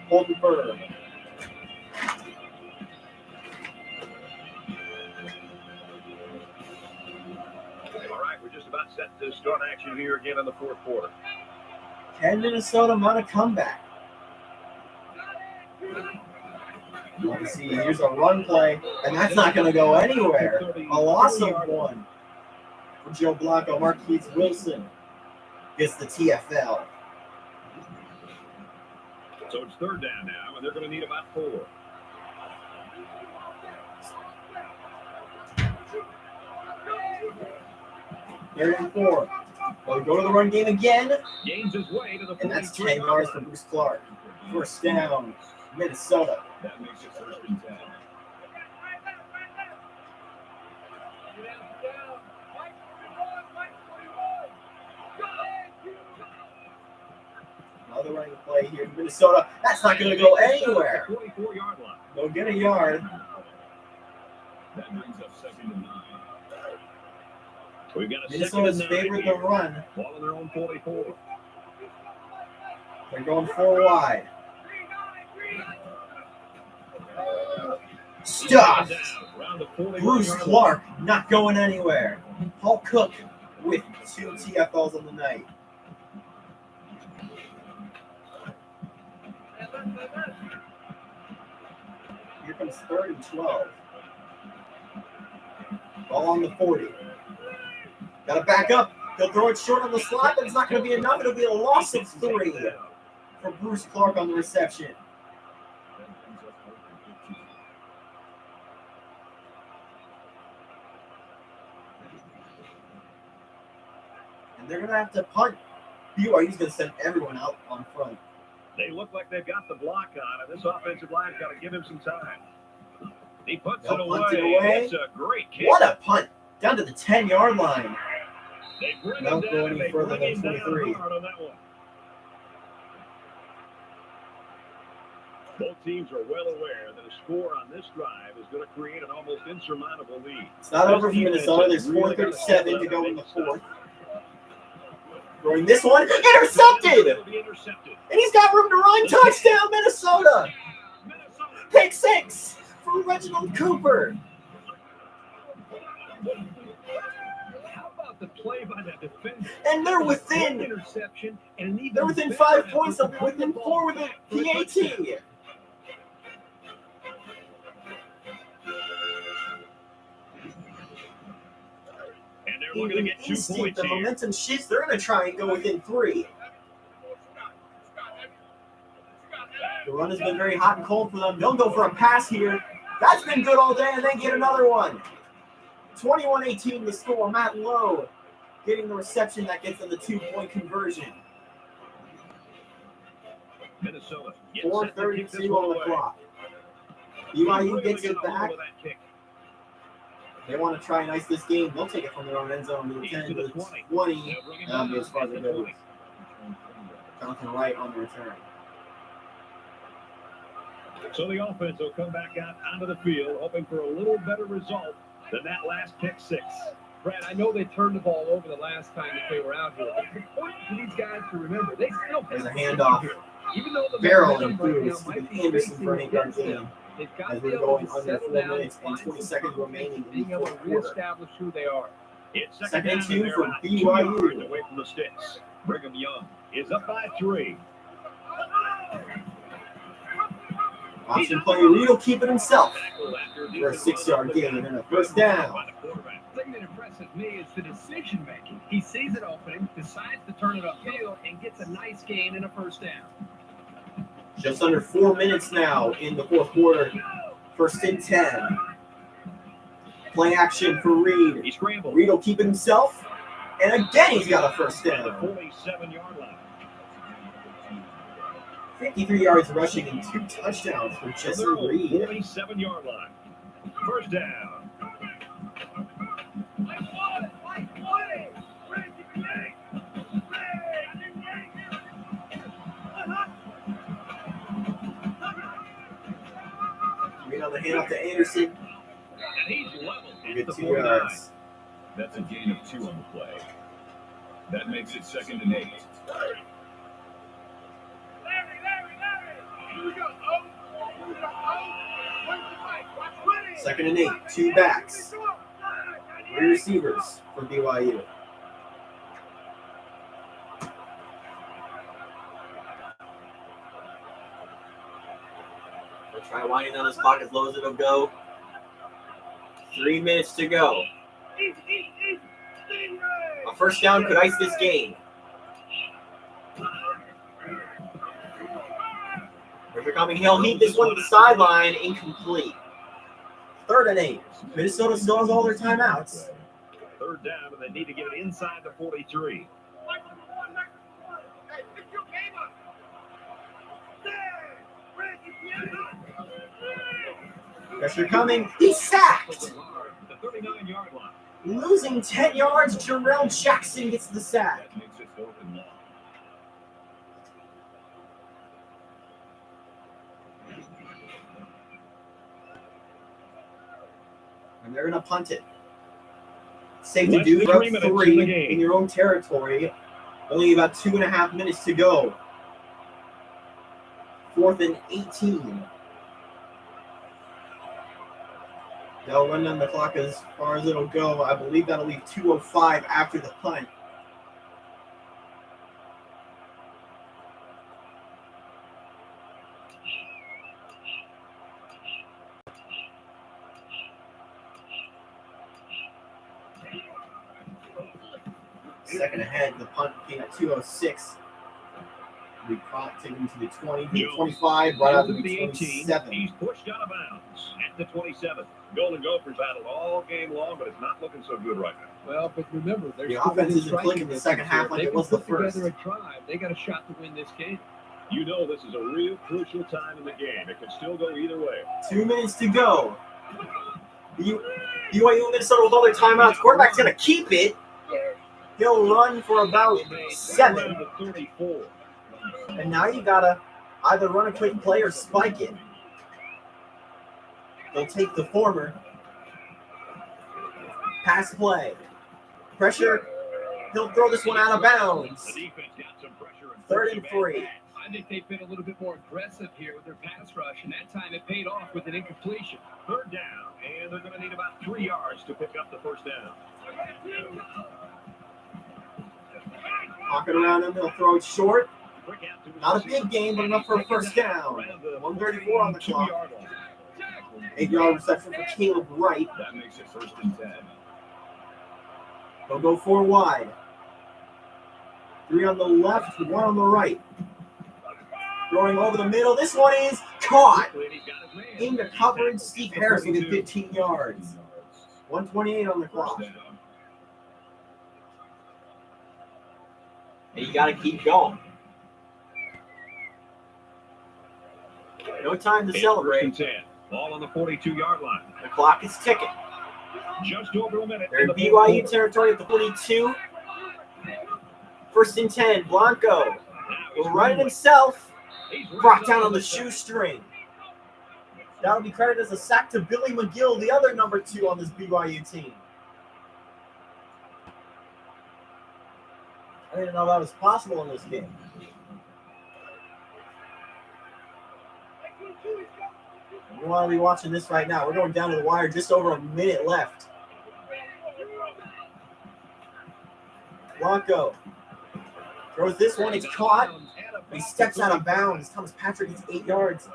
Holden Burr. set to start action here again in the fourth quarter. Can Minnesota mount a comeback? Let's see, here's a run play, and that's not going to go anywhere. A loss of one for Joe Blanco. Marquise Wilson gets the TFL. So it's third down now, and they're going to need about 4. Third and 4. They'll go to the run game again, Gains his way to the and that's 10 yards for Bruce Clark. First down, Minnesota. That makes it first and 10. Another running play here in Minnesota. That's not going to go anywhere. 24-yard line. They'll get a yard. That brings up second and 9. We've got a Minnesota's second and 9 favored here. the run. Ball on their own 44. They're going 4 wide. Stop. Bruce Clark not going anywhere. Paul Cook with 2 TFLs on the night. Here comes third and 12. Ball on the 40. Got to back up. They'll throw it short on the slot, but it's not going to be enough. It'll be a loss of 3 for Bruce Clark on the reception. And they're going to have to punt. BYU's going to send everyone out on front. They look like they've got the block on, and this offensive line's got to give him some time. He puts it away. It's a great kick. What a punt. Down to the 10-yard line. They bring him Don't down, go and any they further bring than him 23. down hard on that one. Both teams are well aware that a score on this drive is going to create an almost insurmountable lead. It's not over for Minnesota. There's 4:37 to go in the fourth. Throwing this one. Intercepted! And he's got room to run. Touchdown, Minnesota! Pick 6 for Reginald Cooper. How about the play by the defense? And they're within. Interception and They're within 5 points. They'll be within 4 with a PAT. And they're looking to get 2 points The here. momentum shifts. They're going to try and go within 3. The run has been very hot and cold for them. They'll go for a pass here. That's been good all day, and they get another one. 21-18 the score. Matt Lowe getting the reception that gets them the 2-point conversion. Minnesota. 4:32 on the clock. BYU gets it back. They want to try and ice this game. They'll take it from their own end zone to the 10 to the 20. That'll be as far as it goes. Jonathan Wright on the return. So the offense will come back out onto the field, hoping for a little better result than that last pick 6. Brad, I know they turned the ball over the last time that they were out here. It's important for these guys to remember they still There's a handoff. Even though the Barrel momentum and right through now to might the be Anderson facing for an 8-yard against them, gain. they've got As to be we're able going to under settle 4 down minutes and find 20 some seconds confidence remaining in being the able fourth to quarter. reestablish who they are. It's Second and down, 2 they're for about 2 BYU. yards away from the sticks. Brigham Young is up by 3. Option play. Reed will keep it himself for a 6-yard gain and a first down. The thing that impresses me is the decision making. He sees it opening, decides to turn it upfield, and gets a nice gain and a first down. Just under 4 minutes now in the fourth quarter. First and 10. Play action for Reed. He scrambled. Reed will keep it himself. And again, he's got a first At the down. 47-yard line. 53 yards rushing and 2 touchdowns for Jesse Reed. 47-yard line. First down. Reed on the handoff to Anderson. And he's level Good at the 2 49. yards. That's a gain of 2 on the play. That makes it second and 8. Second and 8. 2 backs. 3 receivers for BYU. Try winding down his clock as low as it'll go. 3 minutes to go. A first down could ice this game. Pressure coming. He'll heat this one to the sideline. Incomplete. 3rd and 8. Minnesota still has all their timeouts. 3rd down, and they need to get it inside the 43. Pressure coming. He's sacked. The 39-yard line. Losing 10 yards. Jarrell Jackson gets the sack. That makes it 4th and long. And they're going to punt it. Safe to Less do. than You're 3 up minutes in 3 the game. in your own territory. Only about 2.5 minutes to go. 4th and 18. They'll run down the clock as far as it'll go. I believe that'll leave 2:05 after the punt. Second ahead, the punt came at 2:06. The clock taken to the 20, to the 25, right out to the 27. He's pushed out of bounds at the 27. Golden Gophers battled all game long, but it's not looking so good right now. Well, but remember, The offense isn't clicking the second half like it was the first. Together a drive. They got a shot to win this game. You know this is a real crucial time in the game. It can still go either way. 2 minutes to go. BYU and Minnesota with all their timeouts. Quarterback's going to keep it. He'll run for about 7. Around the 34. And now you got to either run a quick play or spike it. They'll take the former. Pass play. Pressure. He'll throw this one out of bounds. The defense got some pressure. 3rd and 3. I think they've been a little bit more aggressive here with their pass rush, and that time it paid off with an incompletion. 3rd down, and they're going to need about 3 yards to pick up the first down. Pocket around him. He'll throw it short. Quick out to his Not a receiver. big game, but enough for a first down. Around the 1:34 on the clock. 2-yard line. 8-yard reception for Caleb Wright. That makes it 1st and 10. They'll go 4 wide. 3 on the left, 1 on the right. Throwing over the middle. This one is caught. Into coverage. Steve Harris will get 15 yards. 1:28 on the clock. And you got to keep going. No time to celebrate. 1st and 10. Ball on the 42-yard line. The clock is ticking. Just over a minute. They're in BYU territory at the 42. 1st and 10. Blanco will run it himself. Brought down on the shoestring. That'll be credited as a sack to Billy McGill, the other number 2 on this BYU team. I didn't know that was possible in this game. You want to be watching this right now. We're going down to the wire, just over a minute left. Blanco throws this one. It's caught. He steps out of bounds. Thomas Patrick gets 8 yards.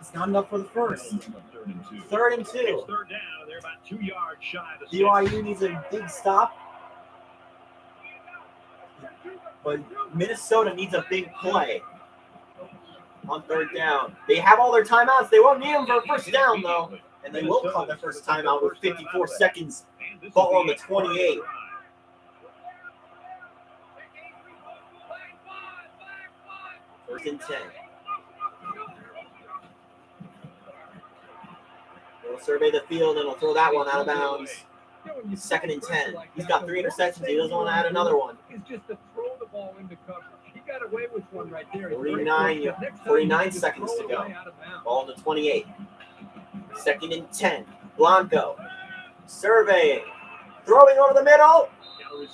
It's not enough for the first. 3rd and 2. It's 3rd down. They're about 2 yards shy of the BYU needs a big stop. But Minnesota needs a big play on 3rd down. They have all their timeouts. They won't need them for a first down, though. And they will call their first timeout with 54 seconds. Ball on the 28. First and 10. They'll survey the field and he'll throw that one out of bounds. 2nd and 10. He's got 3 interceptions. He doesn't want to add another one. It's just to throw the ball into coverage. He got away with one right there. 49 seconds to go. Ball on the 28. 2nd and 10. Blanco surveying. Throwing over the middle.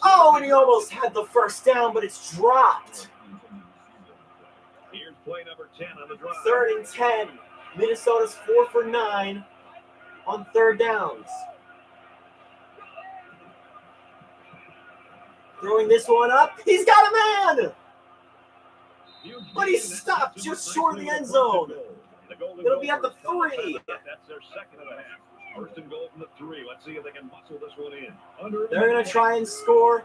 Oh, and he almost had the first down, but it's dropped. Here's play number 10 on the drive. 3rd and 10. Minnesota's 4 for 9 on 3rd downs. Throwing this one up. He's got a man! But he stopped just short of the end zone. The Golden It'll be at the Gophers. 3. That's their second of the half. First and goal from the 3. Let's see if they can muscle this one in. They're going to try and score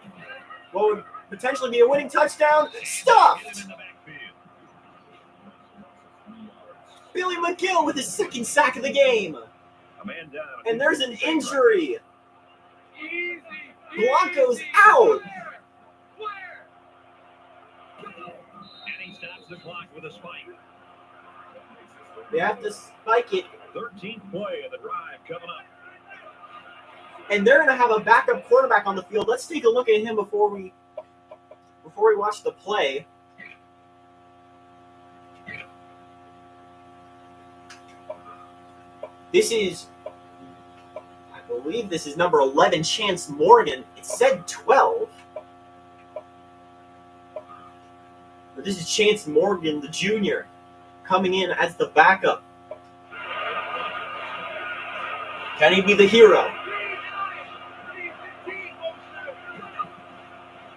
what would potentially be a winning touchdown. Stuffed! Billy McGill with his second sack of the game. A man down. And there's an injury. Blanco's out. And he stops the clock with a spike. They have to spike it. 13th play of the drive coming up. And they're going to have a backup quarterback on the field. Let's take a look at him before we watch the play. This is, I believe this is number 11, Chance Morgan. It said 12. But this is Chance Morgan, the junior, coming in as the backup. Can he be the hero?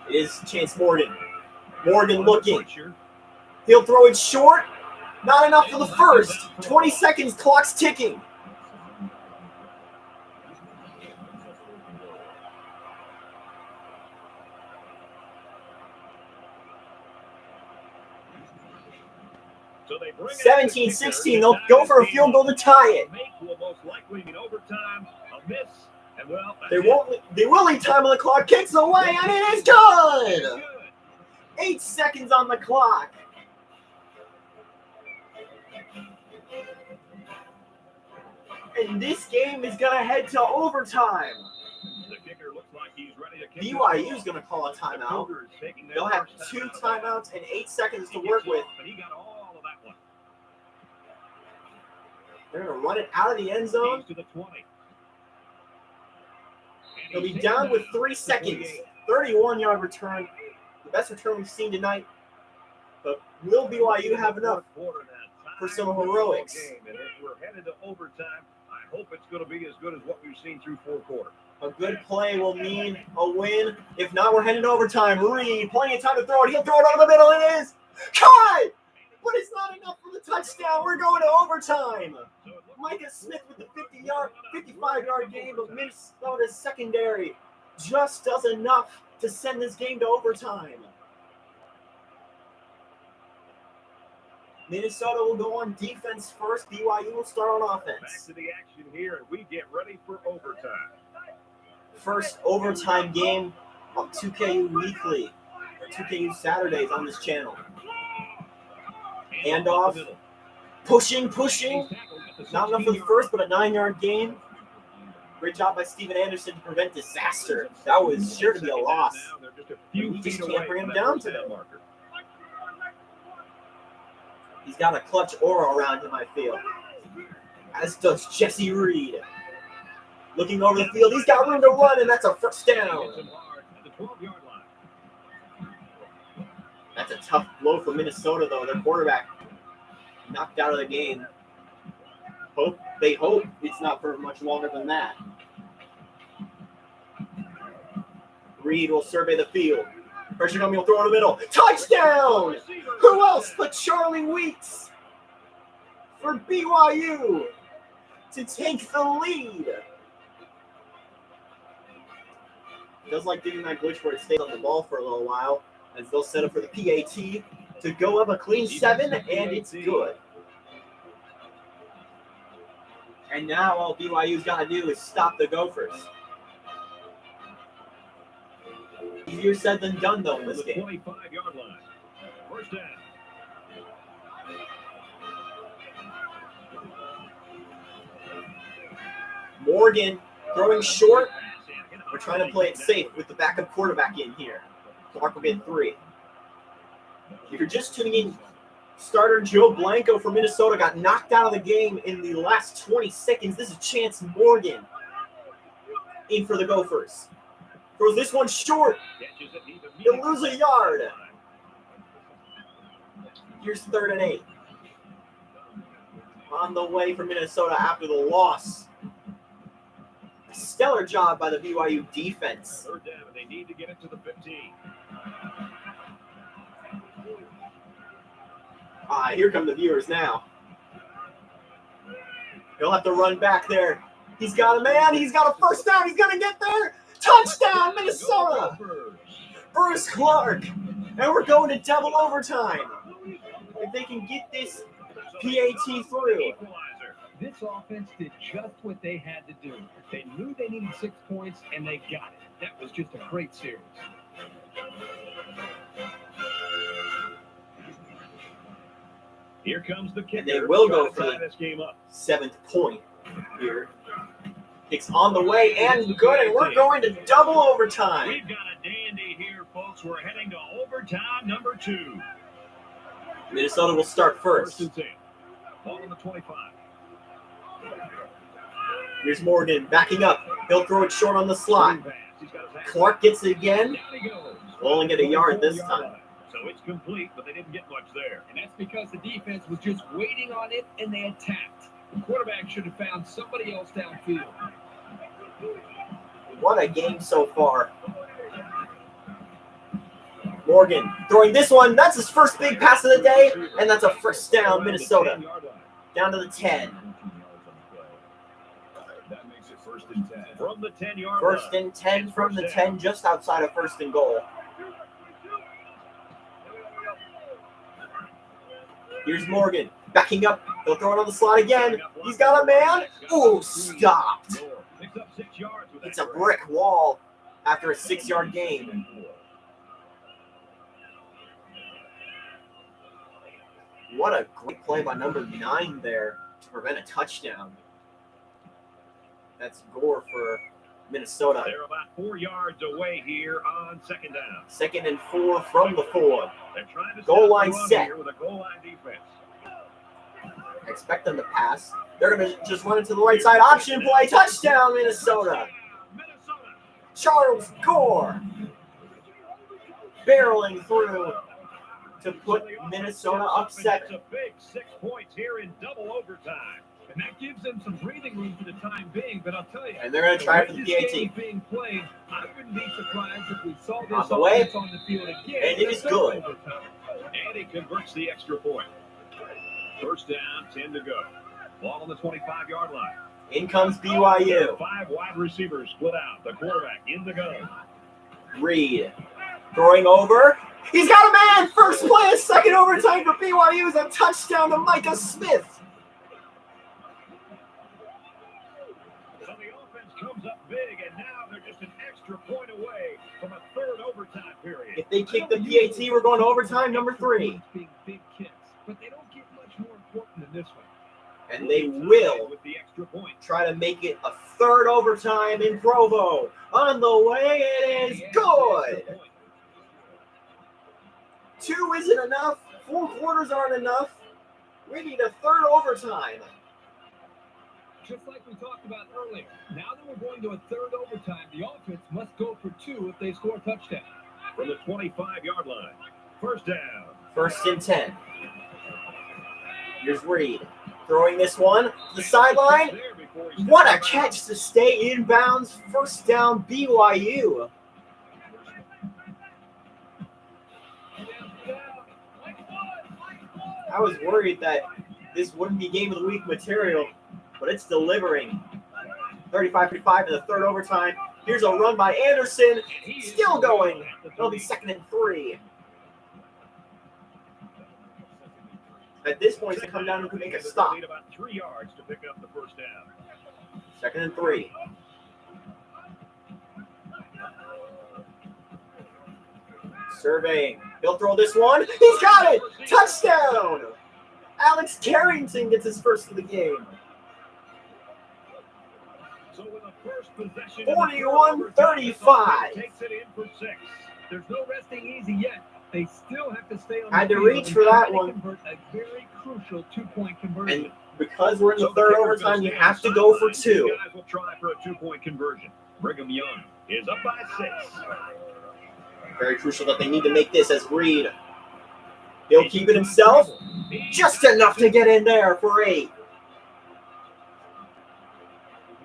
It is Chance Morgan. Morgan looking. He'll throw it short. Not enough for the first. 20 seconds, clock's ticking. So they bring 17-16. They'll go for a field goal to tie it. Will most likely mean overtime, a miss, and well, They will leave time on the clock. Kicks away, and it is good. 8 seconds on the clock. And this game is going to head to overtime. The kicker looks like he's ready to kick. BYU is going to call a timeout. They'll have 2 timeouts and 8 seconds to work with. But he got all of that one. They're going to run it out of the end zone. To the 20. He'll be down with 3 seconds. 31-yard return. The best return we've seen tonight. But will BYU have enough for some heroics? And if we're headed to overtime, I hope it's going to be as good as what we've seen through 4 quarters. A good play will mean a win. If not, we're heading to overtime. Reed, plenty of time to throw it. He'll throw it over the middle. It is caught! But it's not enough for the touchdown. We're going to overtime. Micah Smith with the 55-yard game of Minnesota's secondary just does enough to send this game to overtime. Minnesota will go on defense first. BYU will start on offense. Back to the action here, and we get ready for overtime. First overtime game of 2KU Weekly, or 2KU Saturdays on this channel. Handoff, pushing. Not enough for the first, but a 9-yard gain. Great job by Steven Anderson to prevent disaster. That was sure to be a loss. We just can't bring him down to them. He's got a clutch aura around him, I feel. As does Jesse Reed. Looking over the field, he's got room to run, and that's a first down. That's a tough blow for Minnesota, though. Their quarterback knocked out of the game. They hope it's not for much longer than that. Reed will survey the field. Pressure coming, he'll throw in the middle. Touchdown! Who else but Charlie Weeks for BYU to take the lead? It does like doing that glitch where it stays on the ball for a little while, as they'll set up for the PAT to go up a clean 7, and it's good. And now all BYU's got to do is stop the Gophers. Easier said than done, though, in this game. 25-yard line. First down. Morgan throwing short. We're trying to play it safe with the backup quarterback in here. Clark will get 3. If you're just tuning in, starter Joe Blanco for Minnesota got knocked out of the game in the last 20 seconds. This is Chance Morgan in for the Gophers. Throws this one short. He'll lose a yard. Here's 3rd and 8. On the way for Minnesota after the loss. Stellar job by the BYU defense. 3rd down, and they need to get it to the 15. Here come the viewers now. He'll have to run back there. He's got a man. He's got a first down. He's going to get there. Touchdown, Minnesota. Bruce Clark. And we're going to double overtime. If they can get this PAT through. This offense did just what they had to do. They knew they needed 6 points, and they got it. That was just a great series. Here comes the kicker. And they will go for this game up. 7th point here. It's on the way and good, and we're going to double overtime. We've got a dandy here, folks. We're heading to overtime number 2. Minnesota will start first. First and 10. Ball on the 25. Here's Morgan backing up. He'll throw it short on the slot. Clark gets it again. We'll only get a yard this time. So it's complete, but they didn't get much there. And that's because the defense was just waiting on it, and they attacked. The quarterback should have found somebody else downfield. What a game so far. Morgan throwing this one. That's his first big pass of the day, and that's a first down, Minnesota. Down to the 10. That makes it first and 10. From the 10-yard First line. and 10 from the 10, just outside of first and goal. Here's Morgan backing up. He'll throw it on the slot again. He's got a man. Ooh, stopped. It's a brick wall after a 6-yard gain. What a great play by number 9 there to prevent a touchdown. That's Gore for Minnesota. They're about 4 yards away here on second down. 2nd and 4 from the 4. They're trying to Goal stop line the run set. here with a goal line defense. I expect them to pass. They're going to just run it to the right side. Option play. Touchdown, Minnesota. Charles Gore barreling through to put Minnesota up 7. It's a big 6 points here in double overtime. And that gives them some breathing room for the time being, but I'll tell you. And they're going to try for the this PAT. game being played, I wouldn't be surprised if we saw this On the way. offense on the field again. And it is good. And he converts the extra point. First down, 10 to go. Ball on the 25-yard line. In comes There are BYU. 5 wide receivers split out. The quarterback in the gun. Reed throwing over. He's got a man. First play of second overtime for BYU is a touchdown to Micah Smith. So the offense comes up big, and now they're just an extra point away from a third overtime period. If they kick the PAT, we're going to overtime number 3. Being big kicks, but they don't get much more important than this one. And they will with the extra point. try to make it a third overtime in Provo. On the way, it is good. 2 isn't enough. 4 quarters aren't enough. We need a third overtime. Just like we talked about earlier, now that we're going to a third overtime, the offense must go for 2 if they score a touchdown. From the 25-yard line. First down. First and 10. Here's Reed throwing this one to the sideline. What a catch to stay inbounds. First down, BYU. I was worried that this wouldn't be game of the week material, but it's delivering. 35-35 in the third overtime. Here's a run by Anderson. Still going. It'll be 2nd and 3. At this point, they come down and make a stop. Need about 3 yards to pick up the first down. 2nd and 3. Surveying. He'll throw this one. He's got it. Touchdown. Alex Carrington gets his first of the game. So with a first possession, 41-35. Takes it in for 6. There's no resting easy yet. They still have to stay on Had the to field reach and for that try to one. convert a very crucial 2-point conversion. And because we're in the third overtime, you have to go for 2. You guys will try for a 2-point conversion. Brigham Young is up by 6. Very crucial that they need to make this as Reed. He'll keep it himself. Just enough to get in there for 8.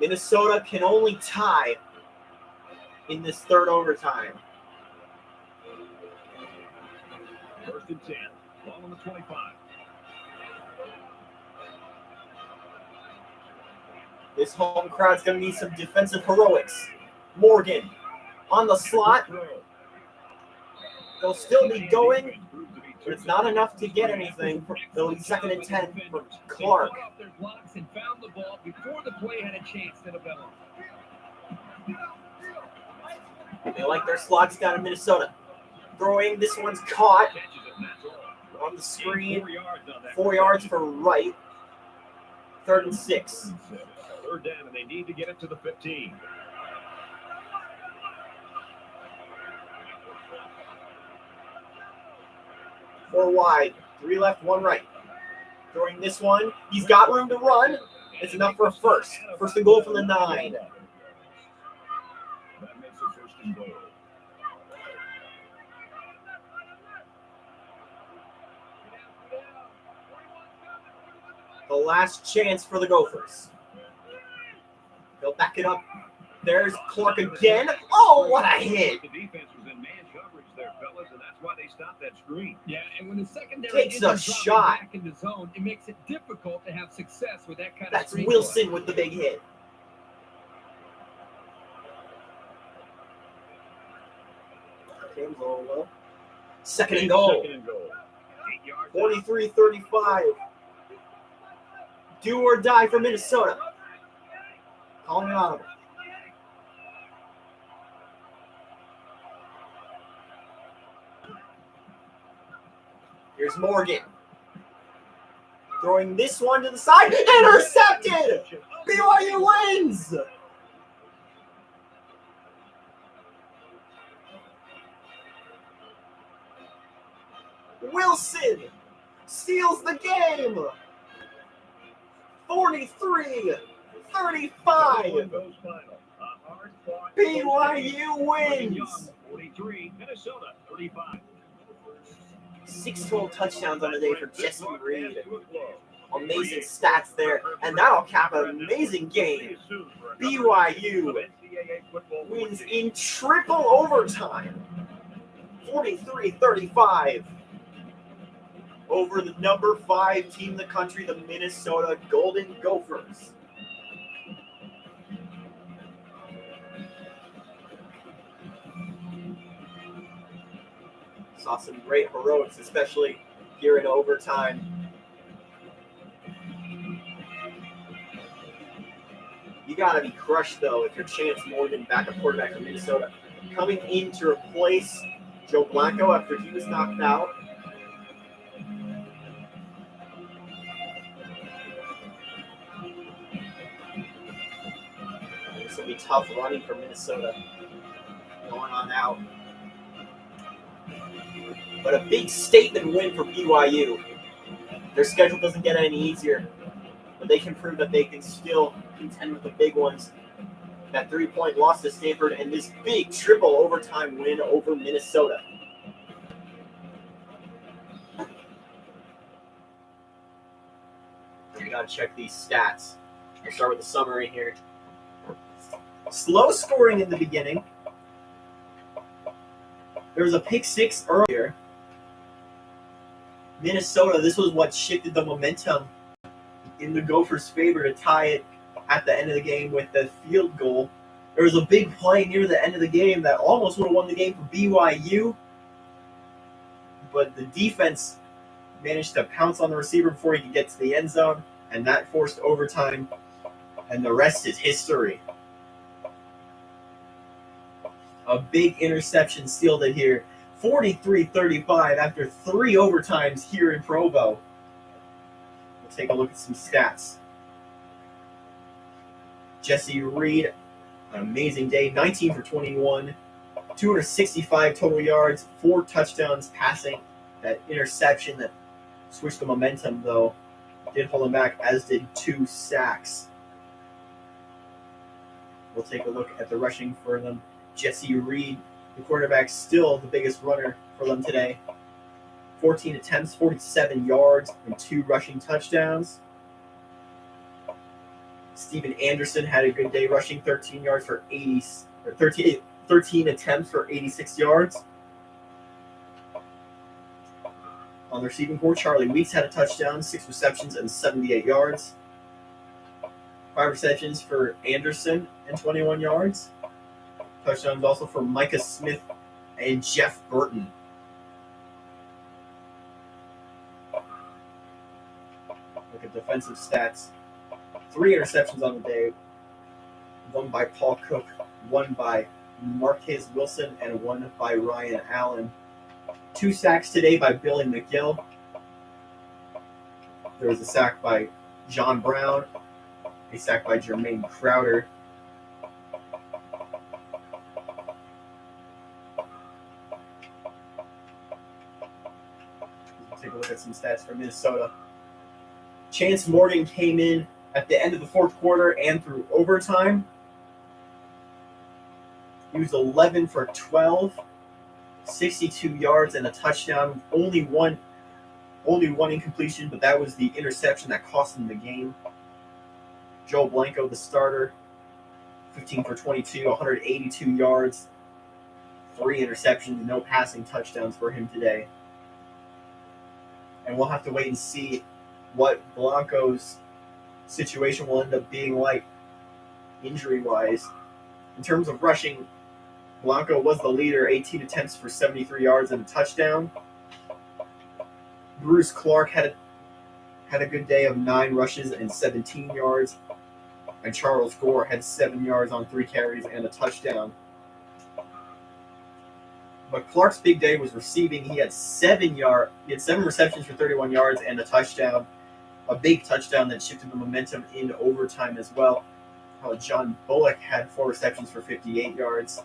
Minnesota can only tie in this third overtime. First and 10. Ball on the 25. This home crowd's going to need some defensive heroics. Morgan on the slot. They'll still be going, but it's not enough to get anything. They'll be 2nd and 10 for Clark. Their blocks and found the ball before the play had a chance to develop. They like their slots down in Minnesota. Throwing, this one's caught on the screen. 4 yards for Wright. 3rd and 6. 3rd down, and they need to get it to the 15. Four wide, 3 left, 1 right. Throwing this one, he's got room to run. It's enough for a first. 1st and goal from the 9. That makes it 1st and goal. The last chance for the Gophers. They'll back it up. There's Clark again. Oh, what a hit! The defense was in man coverage there, fellas, and that's why they stopped that screen. Yeah, and when the secondary Takes a shot. back in the zone, it makes it difficult to have success with that kind of That's screen Wilson play. with the big hit. Tim's all low. 2nd and goal. 2nd and goal. 8 yards. 43-35. Do or die for Minnesota. Calling it audible. Here's Morgan. Throwing this one to the side. Intercepted! BYU wins! Wilson steals the game. 43-35. BYU wins. 43, Minnesota 35. 6 total touchdowns on the day for Jesse Reed. Amazing stats there, and that'll cap an amazing game. BYU wins in triple overtime. 43-35 over the number 5 team in the country, the Minnesota Golden Gophers. Saw some great heroics, especially here in overtime. You got to be crushed, though, if you're Chance Morgan, backup quarterback from Minnesota, coming in to replace Joe Blanco after he was knocked out. This will be tough running for Minnesota going on out. But a big statement win for BYU. Their schedule doesn't get any easier, but they can prove that they can still contend with the big ones. That 3-point loss to Stanford and this big triple overtime win over Minnesota. We gotta check these stats. We'll start with the summary here. Slow scoring in the beginning. There was a pick 6 earlier. Minnesota, this was what shifted the momentum in the Gophers' favor to tie it at the end of the game with the field goal. There was a big play near the end of the game that almost would have won the game for BYU, but the defense managed to pounce on the receiver before he could get to the end zone, and that forced overtime, and the rest is history. A big interception sealed it here. 43-35 after 3 overtimes here in Provo. We'll take a look at some stats. Jesse Reed, an amazing day. 19 for 21, 265 total yards, 4 touchdowns passing. That interception that switched the momentum, though, did hold him back, as did 2 sacks. We'll take a look at the rushing for them. Jesse Reed, the quarterback, still the biggest runner for them today. 14 attempts, 47 yards, and 2 rushing touchdowns. Steven Anderson had a good day rushing, 13 yards for 13 attempts for 86 yards. On the receiving corps, Charlie Weeks had a touchdown, 6 receptions, and 78 yards. 5 receptions for Anderson and 21 yards. Touchdowns also for Micah Smith and Jeff Burton. Look at defensive stats. 3 interceptions on the day. 1 by Paul Cook, 1 by Marquez Wilson, and 1 by Ryan Allen. 2 sacks today by Billy McGill. There was a sack by John Brown, a sack by Jermaine Crowder. Let's take a look at some stats for Minnesota. Chance Morgan came in at the end of the 4th quarter and through overtime. He was 11 for 12, 62 yards and a touchdown. Only one incompletion, but that was the interception that cost him the game. Joe Blanco, the starter, 15 for 22, 182 yards, 3 interceptions, no passing touchdowns for him today. And we'll have to wait and see what Blanco's situation will end up being like injury-wise. In terms of rushing, Blanco was the leader, 18 attempts for 73 yards and a touchdown. Bruce Clark had a good day of 9 rushes and 17 yards. And Charles Gore had 7 yards on 3 carries and a touchdown. But Clark's big day was receiving. He had 7 receptions for 31 yards and a touchdown. A big touchdown that shifted the momentum in overtime as well. John Bullock had 4 receptions for 58 yards.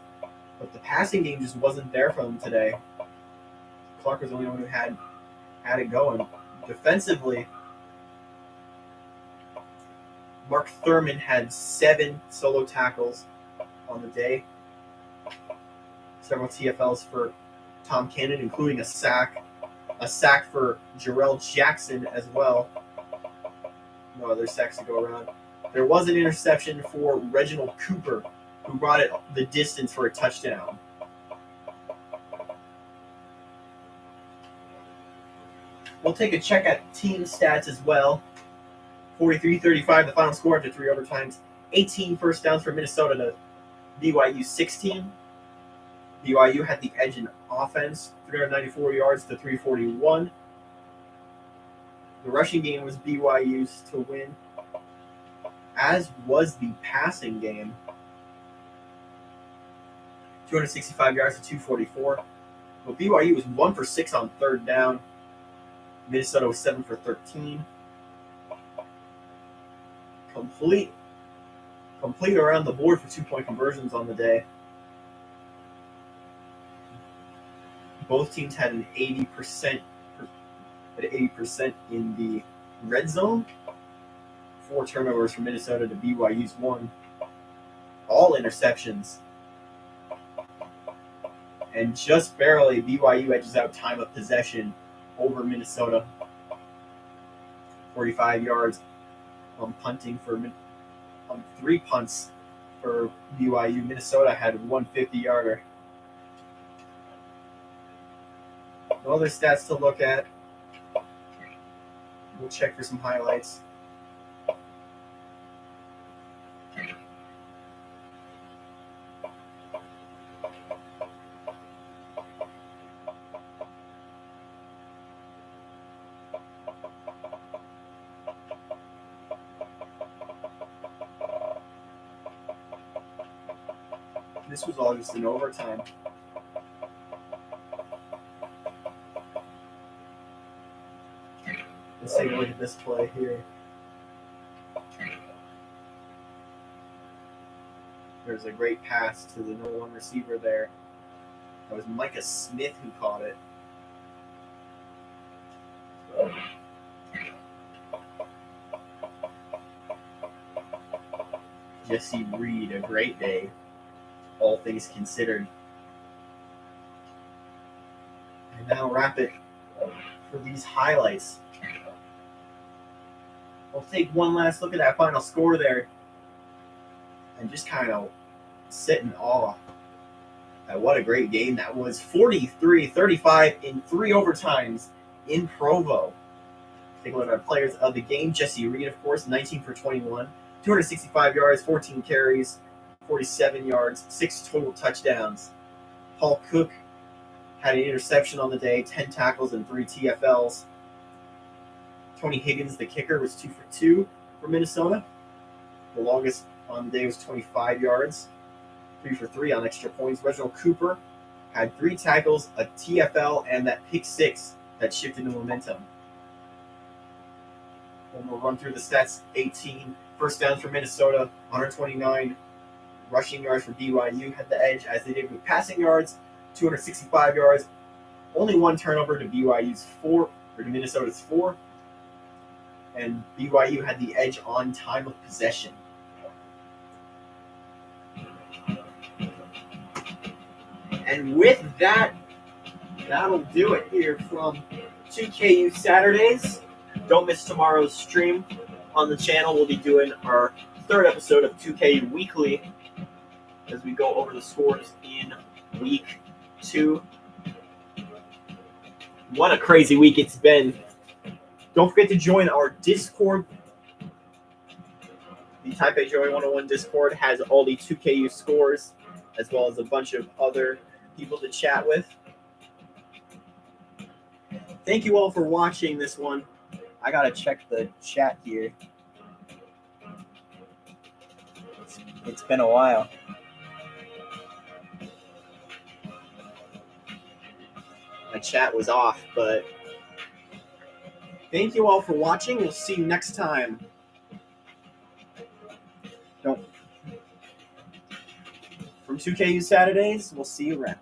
But the passing game just wasn't there for him today. Clark was the only one who had it going. Defensively, Mark Thurman had 7 solo tackles on the day. Several TFLs for Tom Cannon, including a sack for Jarrell Jackson as well. No other sacks to go around. There was an interception for Reginald Cooper, who brought it the distance for a touchdown. We'll take a check at team stats as well. 43-35, the final score after 3 overtimes. 18 first downs for Minnesota to BYU 16. BYU had the edge in offense, 394 yards to 341. The rushing game was BYU's to win, as was the passing game. 265 yards to 244. But BYU was 1 for 6 on 3rd down. Minnesota was 7 for 13. Complete around the board for 2-point conversions on the day. Both teams had an 80% in the red zone. 4 turnovers for Minnesota to BYU's 1. All interceptions. And just barely, BYU edges out time of possession over Minnesota. 45 yards on punting on 3 punts for BYU. Minnesota had 1 50-yarder. No other stats to look at. We'll check for some highlights. This was all just in overtime. Let's take a look at this play here. There's a great pass to the number 1 receiver there. That was Micah Smith who caught it. Jesse Reed, a great day, all things considered. And now wrap it for these highlights. We'll take one last look at that final score there and just kind of sit in awe at what a great game that was. 43-35 in 3 overtimes in Provo. Take a look at our players of the game. Jesse Reed, of course, 19 for 21, 265 yards, 14 carries, 47 yards, 6 total touchdowns. Paul Cook had an interception on the day, 10 tackles and 3 TFLs. Tony Higgins, the kicker, was 2 for 2 for Minnesota. The longest on the day was 25 yards, 3 for 3 on extra points. Reginald Cooper had 3 tackles, a TFL, and that pick 6 that shifted the momentum. And we'll run through the stats. 18 first downs for Minnesota, 129 rushing yards for BYU had the edge, as they did with passing yards, 265 yards, only 1 turnover to BYU's 4, or to Minnesota's 4, and BYU had the edge on time of possession. And with that, that'll do it here from 2KU Saturdays. Don't miss tomorrow's stream on the channel. We'll be doing our 3rd episode of 2KU Weekly as we go over the scores in week 2. What a crazy week it's been. Don't forget to join our Discord. The Taipei Joey 101 Discord has all the 2KU scores, as well as a bunch of other people to chat with. Thank you all for watching this one. I gotta check the chat here. It's been a while. My chat was off, but thank you all for watching. We'll see you next time. From 2KU Saturdays, we'll see you around.